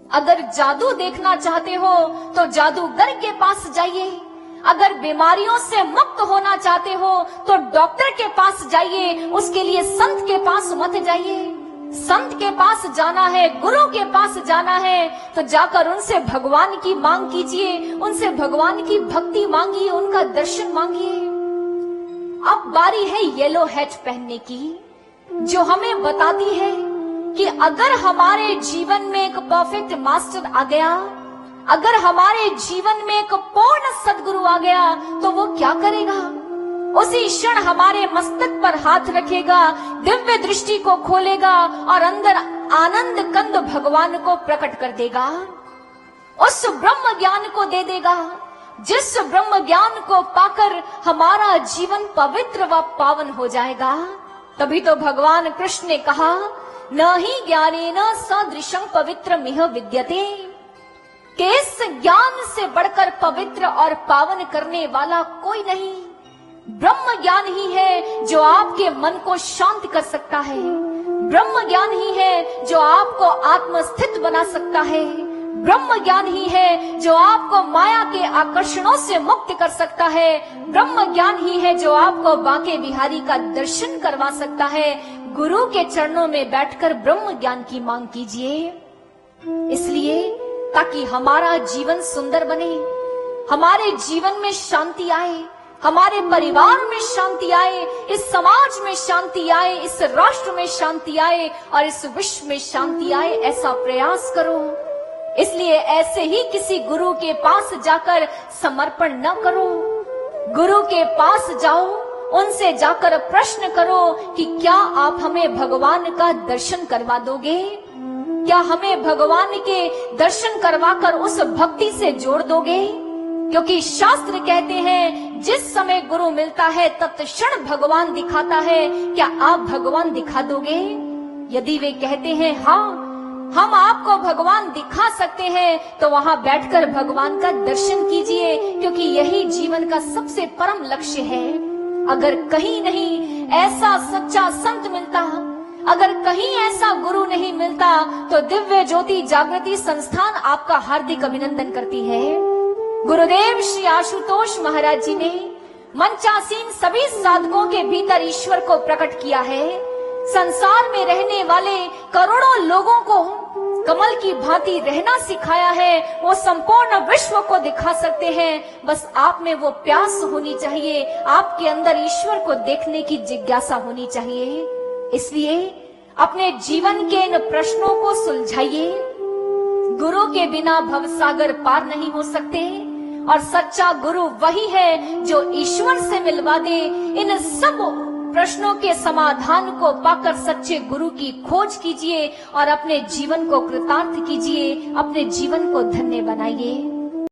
अगर जादू देखना चाहते हो तो जादूगर के पास जाइए। अगर बीमारियों से मुक्त होना चाहते हो तो डॉक्टर के पास जाइए, उसके लिए संत के पास मत जाइए। संत के पास जाना है, गुरु के पास जाना है, तो जाकर उनसे भगवान की मांग कीजिए, उनसे भगवान की भक्ति मांगिए, उनका दर्शन मांगिए। अब बारी है येलो हैट पहनने की, जो हमें बताती है कि अगर हमारे जीवन में एक परफेक्ट मास्टर आ गया, अगर हमारे जीवन में एक पूर्ण सद्गुरु आ गया, तो वो क्या करेगा? उसी क्षण हमारे मस्तक पर हाथ रखेगा, दिव्य दृष्टि को खोलेगा और अंदर आनंद कंद भगवान को प्रकट कर देगा, उस ब्रह्म ज्ञान को दे देगा, जिस ब्रह्म ज्ञान को पाकर हमारा जीवन पवित्र व पावन हो जाएगा। तभी तो भगवान कृष्ण ने कहा, न ही ज्ञानेन सदृशं पवित्रमिह विद्यते, कि इस ज्ञान से बढ़कर पवित्र और पावन करने वाला कोई नहीं। ब्रह्म ज्ञान ही है जो आपके मन को शांत कर सकता है, ब्रह्म ज्ञान ही है जो आपको आत्मस्थित बना सकता है, ब्रह्म ज्ञान ही है जो आपको माया के आकर्षणों से मुक्त कर सकता है, ब्रह्म ज्ञान ही है जो आपको बांके बिहारी का दर्शन करवा सकता है। गुरु के चरणों में बैठकर ब्रह्म ज्ञान की मांग कीजिए, इसलिए ताकि हमारा जीवन सुंदर बने, हमारे जीवन में शांति आए, हमारे परिवार में शांति आए, इस समाज में शांति आए, इस राष्ट्र में शांति आए और इस विश्व में शांति आए। ऐसा प्रयास करो। इसलिए ऐसे ही किसी गुरु के पास जाकर समर्पण न करो, गुरु के पास जाओ, उनसे जाकर प्रश्न करो कि क्या आप हमें भगवान का दर्शन करवा दोगे, क्या हमें भगवान के दर्शन करवाकर उस भक्ति से जोड़ दोगे? क्योंकि शास्त्र कहते हैं जिस समय गुरु मिलता है तत्क्षण भगवान दिखाता है। क्या आप भगवान दिखा दोगे? यदि वे कहते हैं हाँ हम आपको भगवान दिखा सकते हैं, तो वहां बैठकर भगवान का दर्शन कीजिए, क्योंकि यही जीवन का सबसे परम लक्ष्य है। अगर कहीं नहीं ऐसा सच्चा संत मिलता, अगर कहीं ऐसा गुरु नहीं मिलता, तो दिव्य ज्योति जागृति संस्थान आपका हार्दिक अभिनंदन करती है। गुरुदेव श्री आशुतोष महाराज जी ने मंचासीन सभी साधकों के भीतर ईश्वर को प्रकट किया है। संसार में रहने वाले करोड़ों लोगों को कमल की भांति रहना सिखाया है। वो संपूर्ण विश्व को दिखा सकते हैं, बस आप में वो प्यास होनी चाहिए, आपके अंदर ईश्वर को देखने की जिज्ञासा होनी चाहिए। इसलिए अपने जीवन के इन प्रश्नों को सुलझाइए। गुरु के बिना भवसागर पार नहीं हो सकते, और सच्चा गुरु वही है जो ईश्वर से मिलवा दे। इन सब प्रश्नों के समाधान को पाकर सच्चे गुरु की खोज कीजिए और अपने जीवन को कृतार्थ कीजिए, अपने जीवन को धन्य बनाइए।